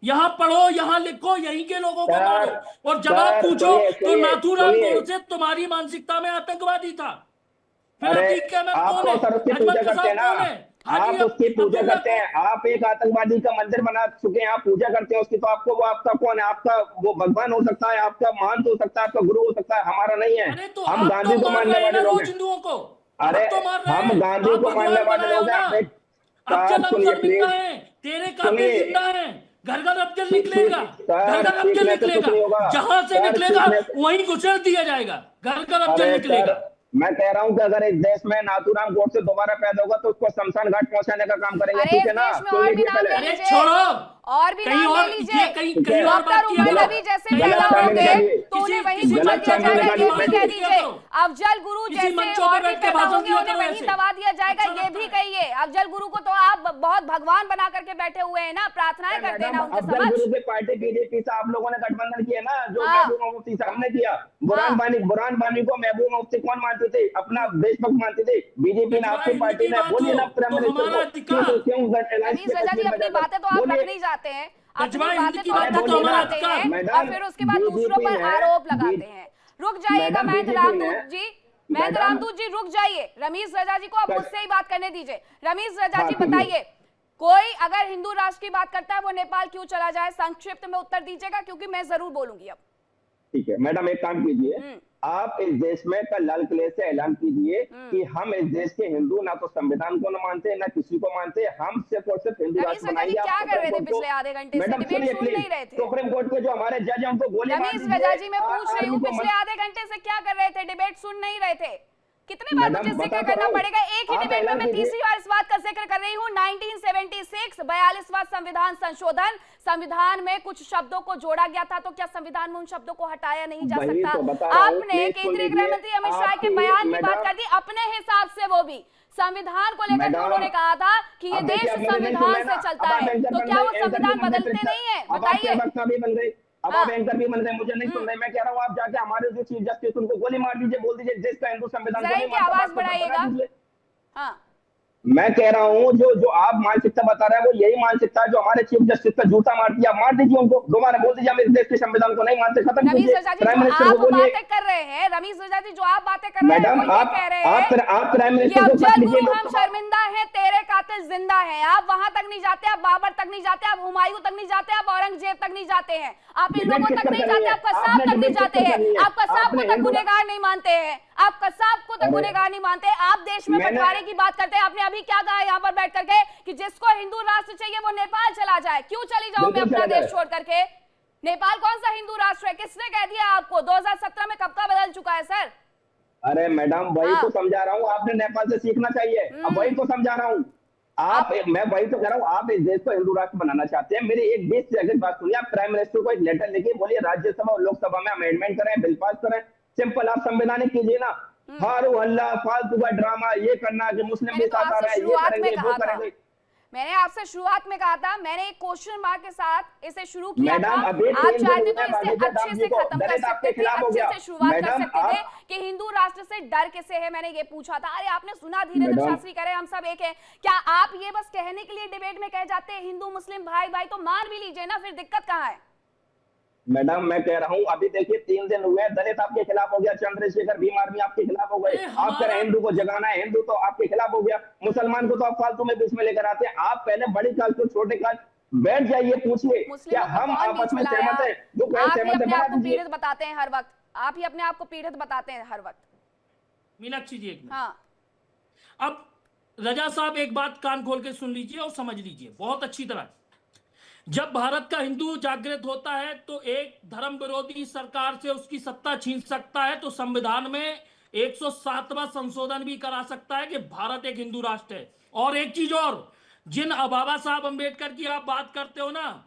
यहाँ पढ़ो, यहाँ लिखो, यहीं के लोगों को मारो और जवाब पूछो तो नाथूराम गोडसे तुम्हारी मानसिकता में आतंकवादी था। आप तो सर उसकी पूजा करते हैं ना, आप उसकी पूजा करते हैं। आप एक आतंकवादी का मंदिर बना चुके हैं, आप पूजा करते हैं उसकी, तो आपको वो आपका कौन है? आपका वो भगवान हो सकता है, आपका महंत हो सकता है, आपका गुरु हो सकता है, हमारा नहीं है। हम गांधी को मानने वाले लोग हैं। अरे हम गांधी को मानने वाले लोग हैं। सुनिए प्लीज, तेरे कातिल जिंदा है, घर घर अफजल निकलेगा, घर घर अफजल निकलेगा, जहां से निकलेगा वहीं घुसेड़ दिया जाएगा, घर घर अफजल निकलेगा। मैं कह रहा हूँ कि अगर इस देश में नाथूराम गोडसे दोबारा पैदा होगा तो उसको शमशान घाट पहुंचाने का काम करेंगे, ठीक है ना? अरे छोड़ो, और भी नाम ले लीजिए। कहीं और बात की नबी जैसे पैदा होंगे तो उन्हें वहीं दबा दिया जाएगा, ये भी कह दीजिए। अफजल गुरु जैसे और भी पैदा होंगे उन्हें वहीं दबा दिया जाएगा, ये भी कहिए। अफजल गुरु को तो आप बहुत भगवान बना करके बैठे हुए हैं ना, प्रार्थनाएं करते हैं ना उनके समक्ष। अफजल गुरु के पार्टी बीजेपी से आप लोगों ने गठबंधन किया ना, जो महबूबा मुफ्ती से हमने किया। बुरहान बानी को महबूबा मुफ्ती कौन मानते थे? अपना देशभक्त मानते थे। बीजेपी ने, आपकी पार्टी ने, बोलिए ना प्राइम मिनिस्टर को क्यों अपनी बातें तो आप रख नहीं जाते हैं, अपनी बातें तो आप तो लगाते हैं और फिर उसके बाद दूसरों पर आरोप लगाते हैं। रुक जाइएगा महेंद्र रामदूत जी, महेंद्र रामदूत जी रुक जाइए। रमीज रजा जी को आप मुझसे ही बात करने दीजिए। रमीज रजा जी बताइए, कोई अगर हिंदू राष्ट्र की बात करता है वो नेपाल क्यों चला जाए? संक्षिप्त में उत्तर दीजिएगा क्योंकि मैं जरूर बोलूंगी अब। ठीक है मैडम, एक काम कीजिए, आप इस देश में कल लाल किले से ऐलान कीजिए कि हम इस देश के हिंदू ना तो संविधान को न मानते ना किसी को मानते, हम सिर्फ और सिर्फ हिंदू राष्ट्र बनाएंगे। क्या कर रहे थे पिछले आधे घंटे से? डिबेट सुन नहीं रहे थे। सुप्रीम कोर्ट के जो हमारे जज हैं उनको गोली मार दीजिए। रमीज रजा जी मैं पूछ रही हूँ, पिछले आधे घंटे से क्या कर रहे थे? डिबेट सुन नहीं रहे थे? कितने बार मुझे जिक्र करना पड़ेगा? एक ही डिबेट में मैं तीसरी बार इस बात का जिक्र कर रही हूँ। 1976 42वां संविधान संशोधन, संविधान में कुछ शब्दों को जोड़ा गया था, तो क्या संविधान में उन शब्दों को हटाया नहीं जा सकता? आपने केंद्रीय गृह मंत्री अमित शाह के बयान की बात कर दी अपने हिसाब से, वो भी संविधान को लेकर उन्होंने कहा था कि ये देश संविधान से चलता है, तो क्या वो संविधान बदलते नहीं है? बताइए। अब आप एंकर भी बन रहे, मुझे नहीं सुन रहे। मैं कह रहा हूँ आप जाके हमारे जो चीफ जस्टिस उनको गोली मार दीजिए, बोल दीजिए जिसका हिंदू संविधान आवाज बढ़ाइएगा। हाँ मैं कह रहा हूँ जो आप मानसिकता बता रहे हैं वो यही मानसिकता है जो हमारे चीफ जस्टिस पर झूठा मार दिया, मार दीजिए उनको, दोबारा बोल दीजिए हम इस देश के संविधान को नहीं मानते, खत्म रमीश कीजिए। रजा जी, प्राइम जो मिनिस्टर आप को बोलिए। बातें कर रहे हैं, रमीश रजा जी, जो आप बातें कर रहे हैं, मैडम वो ये कह रहे हैं आप प्राइम कि मिनिस्टर को अफजल लीजिए, गुरु हम शर्मिंदा हैं, तेरे कातिल जिंदा हैं। आप वहां तक नहीं जाते, आप बाबर तक नहीं जाते, आप हुमायूं तक नहीं जाते, आप औरंगजेब तक नहीं जाते हैं, आप इन लोगों तक नहीं जाते, आप कसाब तक नहीं जाते हैं, आप कसाब को तक गुनहगार नहीं मानते हैं, आप कसाब को तक गुनहगार नहीं मानते। आप देश में बंटवारे की बात करते हैं। आपने अभी क्या कहा यहाँ पर बैठ करके कि जिसको हिंदू राष्ट्र चाहिए वो नेपाल चला जाए। क्यों चली जाऊं मैं अपना देश छोड़ करके? नेपाल कौन सा हिंदू राष्ट्र है? किसने कह दिया आपको? 2017 में कब का बदल चुका है सर? अरे मैडम वही तो समझा रहा हूँ, आपने नेपाल से सीखना चाहिए। अब वही तो समझा रहा हूँ मैं वही तो कह रहा हूँ, आप इस देश को हिंदू राष्ट्र बनाना चाहते हैं। मेरी एक 20 सेकंड बात सुनिए। आप प्राइम मिनिस्टर को एक लेटर लिखिए, बोलिए राज्यसभा और लोकसभा में अमेंडमेंट करें, बिल पास करें। सिंपल, आप संवैधानिक कीजिए ना। हारू हल्ला फालतू का ड्रामा ये करना कि मुस्लिम भी साथ आ रहे हैं, ये करेंगे वो करेंगे। मैंने आपसे शुरुआत में कहा था, मैंने एक क्वेश्चन मार्क के साथ इसे शुरू किया था। मैडम अभी आप चाहते तो इसे अच्छे से खत्म कर सकते थे, अच्छे से शुरुआत कर सकते थे कि हिंदू राष्ट्र से डर किसे है। मैंने ये पूछा था। अरे आपने सुना, धीरेन्द्र शास्त्री कह रहे हैं हम सब एक है। क्या आप ये बस कहने के लिए डिबेट में कह जाते हैं हिंदू मुस्लिम भाई भाई? तो मार भी लीजिए ना, फिर दिक्कत कहाँ है? मैडम मैं कह रहा हूँ अभी देखिए 3 दिन हुए, दलित आपके खिलाफ हो गया, चंद्रशेखर भीम आर्मी आपके खिलाफ हो गए। आप कह रहे हैं हिंदू को जगाना है, हिंदू तो आपके खिलाफ हो गया। मुसलमान को तो आप फालतू में बीच में लेकर आते हैं। आप पहले बड़ी काल को छोटे काल बैठ जाइए, पूछिए क्या हम आपस में सहमत है? जो कहे सहमत है बना दीजिए। पीड़ित बताते हैं हर वक्त, आप ही अपने आप को पीड़ित बताते हैं हर वक्त। मीनाक्षी जी एक मिनट। हाँ, अब रजा साहब एक बात कान खोल के सुन लीजिए और समझ लीजिए बहुत अच्छी तरह। जब भारत का हिंदू जागृत होता है तो एक धर्म विरोधी सरकार से उसकी सत्ता छीन सकता है, तो संविधान में 107वां संशोधन भी करा सकता है कि भारत एक हिंदू राष्ट्र है। और एक चीज और, जिन बाबा साहब अंबेडकर की आप बात करते हो ना,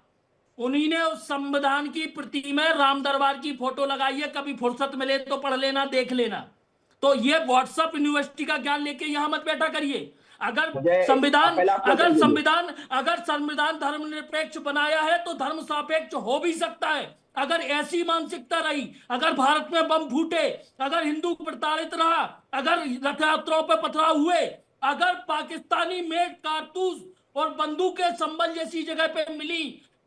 उन्हीं ने उस संविधान की प्रति में राम दरबार की फोटो लगाई है। कभी फुर्सत मिले तो पढ़ लेना, देख लेना। तो ये व्हाट्सएप यूनिवर्सिटी का ज्ञान लेके यहां मत बैठा करिए। अगर संविधान धर्मनिरपेक्ष बनाया है तो धर्म सापेक्ष हो भी सकता है। अगर ऐसी मानसिकता रही, अगर भारत में बम फूटे, अगर हिंदू प्रताड़ित रहा, अगर रथ यात्राओं पर पथराव हुए, अगर पाकिस्तानी मेड कारतूस और बंदूकें संभल जैसी जगह पे मिली,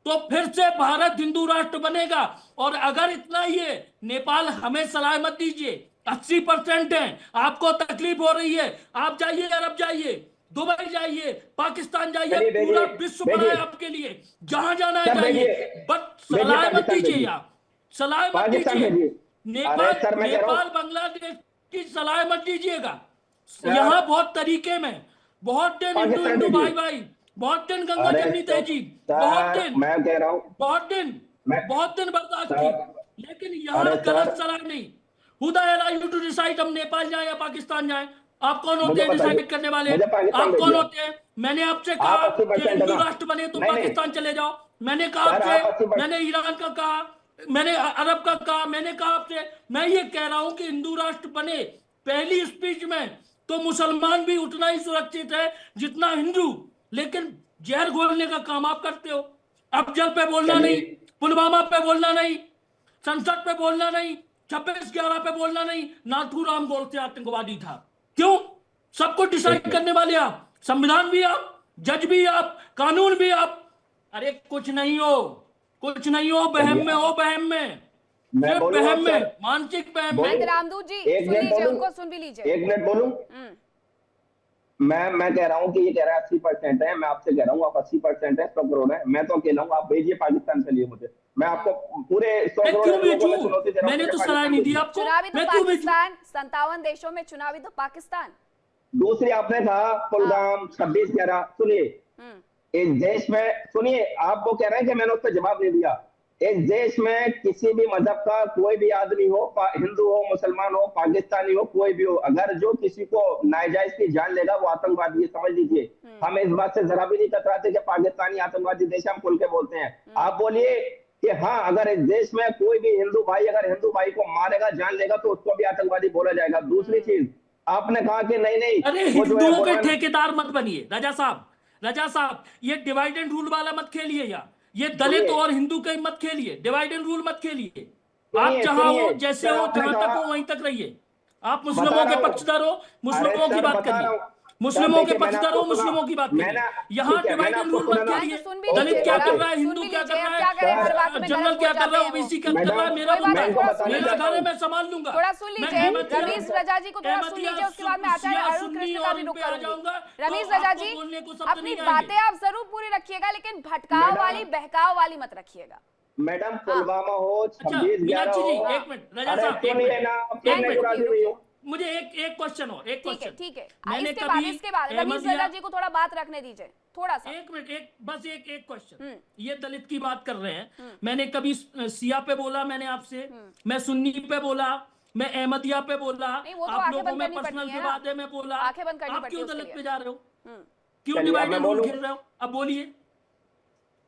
तो फिर से भारत हिंदू राष्ट्र बनेगा। और अगर इतना ही है, नेपाल हमें सलाह मत दीजिए। 80% है, आपको तकलीफ हो रही है, आप जाइए, अरब जाइए, दुबई जाइए, पाकिस्तान जाइए, पूरा विश्व बना है आपके लिए, जहां जाना है जाइए, बट सलाह मत दीजिए यार, सलाह मत दीजिए। नेपाल बांग्लादेश की सलाह मत दीजिएगा। यहाँ बहुत तरीके में, बहुत दिन हिंदू हिंदू भाई भाई, बहुत दिन गंगा जमनी तहजीब, बहुत दिन, मैं कह रहा हूँ बहुत दिन बर्दाश्त की, लेकिन यहाँ गलत सलाह नहीं। Who the hell are you to decide हम नेपाल जाए या पाकिस्तान जाए? आप कौन होते हैं डिसाइड करने वाले? आप कौन होते हैं? मैंने आपसे कहा कि हिंदू राष्ट्र बने तो पाकिस्तान चले जाओ। मैंने कहा आपसे, मैंने ईरान का कहा, मैंने अरब का कहा, मैंने कहा आपसे। मैं ये कह रहा हूं कि हिंदू राष्ट्र बने, पहली स्पीच में तो मुसलमान भी उतना ही सुरक्षित है जितना हिंदू, लेकिन जहर घोलने का काम आप करते हो। अफजल पे बोलना नहीं, पुलवामा पे बोलना नहीं, संसद पे बोलना नहीं, 26/11 पे बोलना नहीं, नाथूराम गोडसे आतंकवादी था। क्यों? सब कुछ डिसाइड करने वाले आप, संविधान भी आप, जज भी आप, कानून भी आप। अरे कुछ नहीं हो, कुछ नहीं हो, बहम में हो, बहम में, सिर्फ बहम में, मानसिक बहम में। रामदूत जी सुन लीजिए, उनको सुन भी लीजिए। 1 मिनट बोलूं? मैं कह रहा हूँ कि ये कह रहा है 80% है, मैं आपसे कह रहा हूँ आप 80% है, 100 करोड़ है। मैं तो अकेला हूँ, आप भेजिए पाकिस्तान चलिए मुझे, मैं आपको पूरे 100 करोड़ लोगों में चुनौती दे रहा हूं। मैंने तो सलाह नहीं दी आपको। चुनावी तो पाकिस्तान, 57 देशों में चुनावी तो पाकिस्तान। दूसरी आपने कहा कुलगाम 26/11, सुनिए इस देश में, सुनिए आप वो कह रहे हैं कि मैंने उस पर जवाब नहीं दिया। इस देश में किसी भी मजहब का कोई भी आदमी हो, हिंदू हो, मुसलमान हो, पाकिस्तानी हो, कोई भी हो, अगर जो किसी को नाजायज की जान लेगा वो आतंकवादी है, समझ लीजिए। हम इस बात से जरा भी नहीं कतराते कि पाकिस्तानी आतंकवादी देश, हम खुल के बोलते हैं। आप बोलिए कि हाँ अगर इस देश में कोई भी हिंदू भाई अगर हिंदू भाई को मारेगा, जान लेगा, तो उसको भी आतंकवादी बोला जाएगा। दूसरी चीज आपने कहा कि नहीं, अरे हिंदुओं के ठेकेदार मत बनिए रजा साहब, ये डिवाइड एंड रूल वाला मत खेलिए यार, ये दलित और हिंदू के मत खेलिए, डिवाइड एंड रूल मत खेलिए। आप जहां हो, जैसे हो, जहां तक हो वहीं तक रहिए। आप मुस्लिमों के पक्षधर हो, मुस्लिमों की बात करिए। मुस्लिमों के देखिए, मैंने पक्षधर हो, आपको सुना। मुस्लिमों की बात मैंने- करिए। यहाँ ठीक है, डिवाइड मैंने एंड आपको रूल मत सुना ना। करिए। सुन भी दलित लीजिए, क्या कर आप रहा है, सुन हिंदू भी क्या कर लीजिए, रहा क्या करें, हर बात है, में जनरल गलत क्या बोल कर रहा जाते है, हैं वो। ओबीसी क्या कर रहा है, मेरा कोई बात पता नहीं, है, थोड़ा सुन मेरा लीजिए। घर है, मैं संभाल लूंगा। थोड़ा सुन मैं लीजिए, अहमदिया- रमीश रजा जी को थोड़ा सुन अहमदिया, लीजिए, उसके बाद मैं आचार्य शिया, अरुण सुन्नी कृष्ण का और भी इन रुख पे आ करूंगी। जाऊंगा, रमीश तो रजा आपको जी, बोलने को शब्द अपनी नहीं आएंगे। बातें आप जरूर पूरी रखिएगा, लेकिन भटकाव मैडम- वाली, बहकाव वाली मत रखिएगा। मैडम पुलवामा हो, अच्छा 26/11 मीनाक्षी जी, हो, एक मिनट, रजा अरे साहब, एक सुनिए मिनट, ना, एक सुनने मिनट, को राजी नहीं हो। मुझे एक क्वेश्चन हो, एक ठीक है, क्वेश्चन। ठीक है, मैंने इसके बाद कभी रमीश रजा अहमदिया- जी को थोड़ा बात रखने दीजिए, थोड़ा सा। एक मिनट, बस एक क्वेश्चन। ये दलित की बात कर रहे हैं, मैंने कभी सिया पे बोला, मैंने आपसे, मैं सुन्नी पे बोला, मैं अहमदिया पे बोला, नहीं, वो तो आप आंखें लोगों बंद में करनी पर्सनल पड़ती है पे ना। बात है, मैं बोला, आंखें बंद करनी आप पड़ती है क्यों उसके दलित लिए। पे जा रहे हो, क्यों चलिए, डिवाइड अब मैं एंड रूल बोलूं? खेल रहे हो, अब बोलिए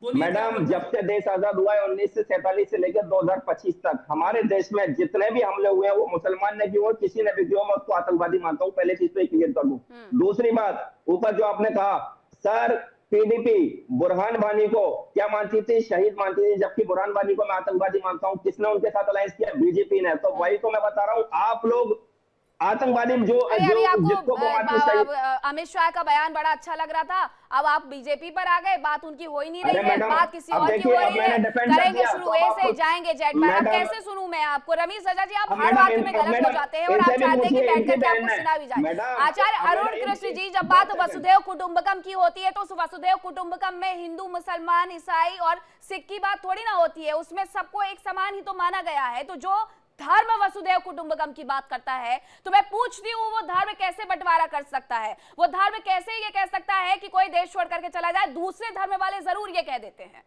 क्या मैडम, बोल रहे जब से देश आजाद हुआ है 1947 से लेकर 2025 तक हमारे देश में जितने भी हमले हुए हैं वो मुसलमान ने किए हो, किसी ने भी किए हो, मैं उसको आतंकवादी मानता हूँ। पहले चीज तो क्लियर कर दूं। दूसरी बात, ऊपर जो आपने कहा, सर पीडीपी बुरहान वानी को क्या मानती थी? शहीद मानती थी, जबकि बुरहान वानी को मैं आतंकवादी मानता हूँ। किसने उनके साथ अलायंस किया? बीजेपी ने। तो वही तो मैं बता रहा हूँ, आप लोग आतंकवादी जो अरे अभी आपको जिसको वो मानते शहीद। अमित शाह का बयान बड़ा अच्छा लग रहा था, अब आप बीजेपी पर आ गए, बात उनकी हो ही नहीं रही अरे है, मैडम, बात किसी अब और की देखिए, हो अब रही मैंने है। defend कर करेंगे दिया, शुरू तो ए अब से आपको- जाएंगे जेड पर। अब मैडम- कैसे सुनूं मैं आपको? रमीश रजा जी, आप अब हर मैडम, बात में अब गलत हो मैडम, जाते हैं और इनसे आप भी चाहते हैं कि पूछिए, बैठ इनकी करके आपको बहन है। सुना भी जाए। मैडम, आचार्य अब अरुण मैडम, कृष्ण इनकी- जी, जब बात एक सेकंड। वसुधैव कुटुंबकम की होती है तो उस वसुधैव कुटुंबकम में हिंदू, मुसलमान, ईसाई और सिख की बात थोड़ी ना होती है, उसमें सबको एक समान ही तो माना गया है। तो जो धर्म वसुधैव कुटुंबकम की बात करता है, तो मैं पूछती हूँ, वो धर्म कैसे बंटवारा कर सकता है? वो धर्म कैसे ये कह सकता है कि कोई देश छोड़ करके चला जाए? दूसरे धर्म वाले जरूर ये कह देते हैं।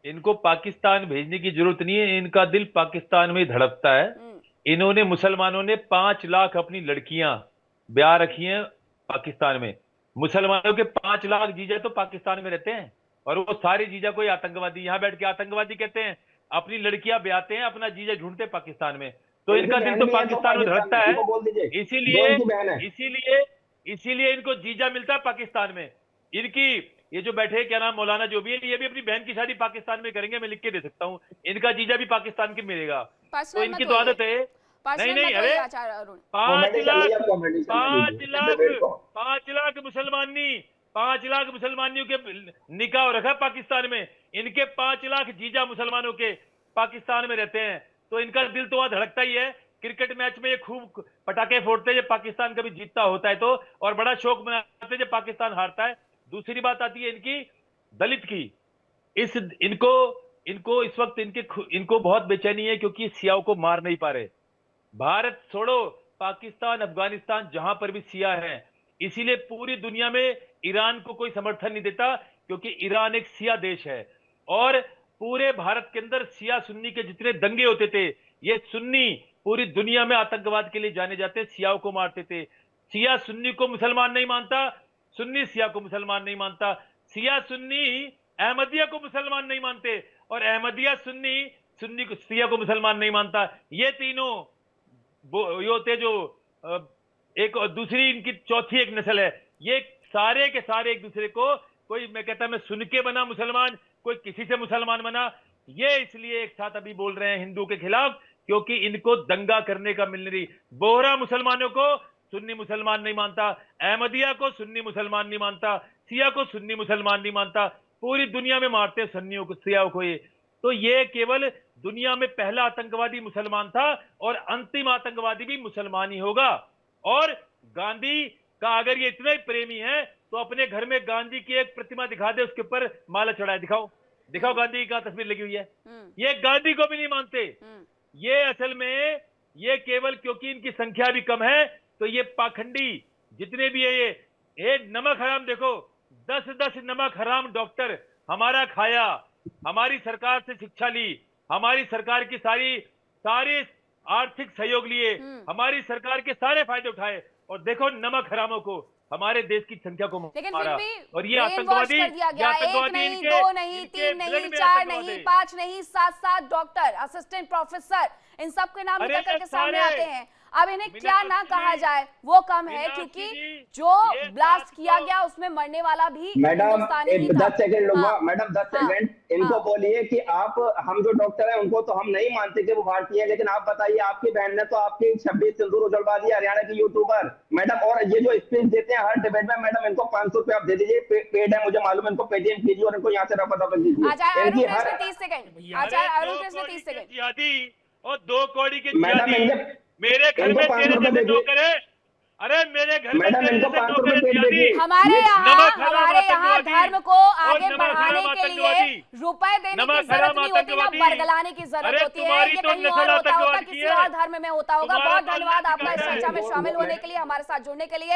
इनको पाकिस्तान भेजने की जरूरत नहीं है, इनका दिल पाकिस्तान में ही धड़कता है। इन्होंने, मुसलमानों ने 5 लाख अपनी लड़कियां ब्याह रखी हैं पाकिस्तान में। मुसलमानों के 5 लाख जीजा तो पाकिस्तान में रहते हैं, और वो सारे जीजा कोई आतंकवादी यहां बैठ के आतंकवादी कहते हैं, अपनी लड़कियां ब्याहते हैं, अपना जीजा ढूंढते पाकिस्तान में। तो इनका दिल तो पाकिस्तान में धड़कता है, इसीलिए इनको जीजा मिलता है पाकिस्तान में। इनकी ये जो बैठे, क्या नाम, मौलाना जो भी है, ये भी अपनी बहन की शादी पाकिस्तान में करेंगे, मैं लिख के दे सकता हूँ। इनका जीजा भी पाकिस्तान के मिलेगा, तो इनकी तो आदत है। नहीं, अरे 5 लाख मुसलमानियों के निकाह रखा पाकिस्तान में। इनके 5 लाख जीजा मुसलमानों के पाकिस्तान में रहते हैं, तो इनका दिल तो वहां धड़कता ही है। क्रिकेट मैच में ये खूब पटाखे फोड़ते हैं जब पाकिस्तान कभी जीतता होता है तो, और बड़ा शौक मनाते हैं जब पाकिस्तान हारता है। दूसरी बात आती है इनकी दलित की। इनको इस वक्त इनको बहुत बेचैनी है, क्योंकि सियाओं को मार नहीं पा रहे। भारत छोड़ो, पाकिस्तान, अफगानिस्तान, जहां पर भी सिया है, इसीलिए पूरी दुनिया में ईरान को कोई समर्थन नहीं देता, क्योंकि ईरान एक सिया देश है। और पूरे भारत के अंदर सिया सुन्नी के जितने दंगे होते थे, ये सुन्नी पूरी दुनिया में आतंकवाद के लिए जाने जाते, सियाओं को मारते थे। सिया सुन्नी को मुसलमान नहीं मानता, सुन्नी सिया को मुसलमान नहीं मानता, सिया सुन्नी अहमदिया को मुसलमान नहीं मानते, और अहमदिया सुन्नी को, सिया को मुसलमान नहीं मानता। ये तीनों ये होते जो एक दूसरी, इनकी चौथी एक नस्ल है। ये सारे के सारे एक दूसरे को, कोई मैं कहता मैं सुन के बना मुसलमान, कोई किसी से मुसलमान बना। ये इसलिए एक साथ अभी बोल रहे हैं हिंदू के खिलाफ, क्योंकि इनको दंगा करने का मिल नहीं। बोहरा मुसलमानों को सुन्नी मुसलमान नहीं मानता, अहमदिया को सुन्नी मुसलमान नहीं मानता, सिया को सुन्नी मुसलमान नहीं मानता। पूरी दुनिया में मारते सुन्नियों को, सियाओं को। ये तो ये केवल दुनिया में पहला आतंकवादी मुसलमान था, और अंतिम आतंकवादी भी मुसलमान ही होगा। और गांधी का अगर ये इतना ही प्रेमी है, तो अपने घर में गांधी की एक प्रतिमा दिखा दे, उसके ऊपर माला चढ़ाए, दिखाओ गांधी की क्या तस्वीर लगी हुई है। ये गांधी को भी नहीं मानते। ये असल में ये केवल क्योंकि इनकी संख्या भी कम है, तो ये पाखंडी जितने भी है, ये नमक हराम, देखो 10 नमक हराम डॉक्टर हमारा खाया, हमारी सरकार से शिक्षा ली, हमारी सरकार की सारी आर्थिक सहयोग लिए, हमारी सरकार के सारे फायदे उठाए, और देखो नमक हरामों को, हमारे देश की संख्या को मारा। और ये आतंकवादी, एक नहीं, दो नहीं, 3 नहीं, 4 नहीं, 5 नहीं, 7 डॉक्टर, असिस्टेंट प्रोफेसर, इन सब के नाम निकल करके सामने आते हैं। अब इन्हें क्या ना कहा जाए वो कम है, क्योंकि जो ब्लास्ट किया गया उसमें मरने वाला भी मैडम हिंदुस्तानी ही था। 10 सेकंड लूंगा। हाँ, मैडम 10 हाँ, सेकंड इनको हाँ। बोलिए कि आप, हम जो डॉक्टर हैं उनको तो हम नहीं मानते कि वो भारतीय है, लेकिन आप बताइए, आपकी बहन ने तो आपकी 26 सिंदूर उजलवा दी, हरियाणा की यूट्यूबर मैडम। और ये जो स्पीच देते हैं हर डिबेट में, मैडम इनको 500 रुपए आप दे दीजिए, पेड है मुझे मालूम, इनको पेटीएम कीजिए और इनको यहाँ से रफा दफा कीजिए। आचार्य अरुण इनकी कृष्ण हर 30 सेकंड, आचार्य अरुण कृष्ण 30 सेकंड। जिहादी और 2 कौड़ी के मैडम जिहादी इनके मेरे घर इनको में 500 तेरे रुपए जैसे दीजिए। नौकर है। अरे मेरे घर में मैडम तेरे इनको जैसे 500 नौकर रुपए है पेड जिहादी। दीजिए। हमारे यहाँ धर्म को आगे नमक बढ़ाने हराम के लिए आतंकवादी। रुपए देने की नमक जरूरत हराम नहीं होती ना, आतंकवादी। बरगलाने की जरूरत अरे होती है। तुम्हारी ये तो कहीं नस्ल और होता होगा, आतंकवाद की किसी है। और धर्म में होता होगा। तुम्हारा बहुत तो धन्यवाद अल्लाह आपका इस की चर्चा में वो- शामिल वो- होने के लिए, हमारे साथ जुड़ने के लिए।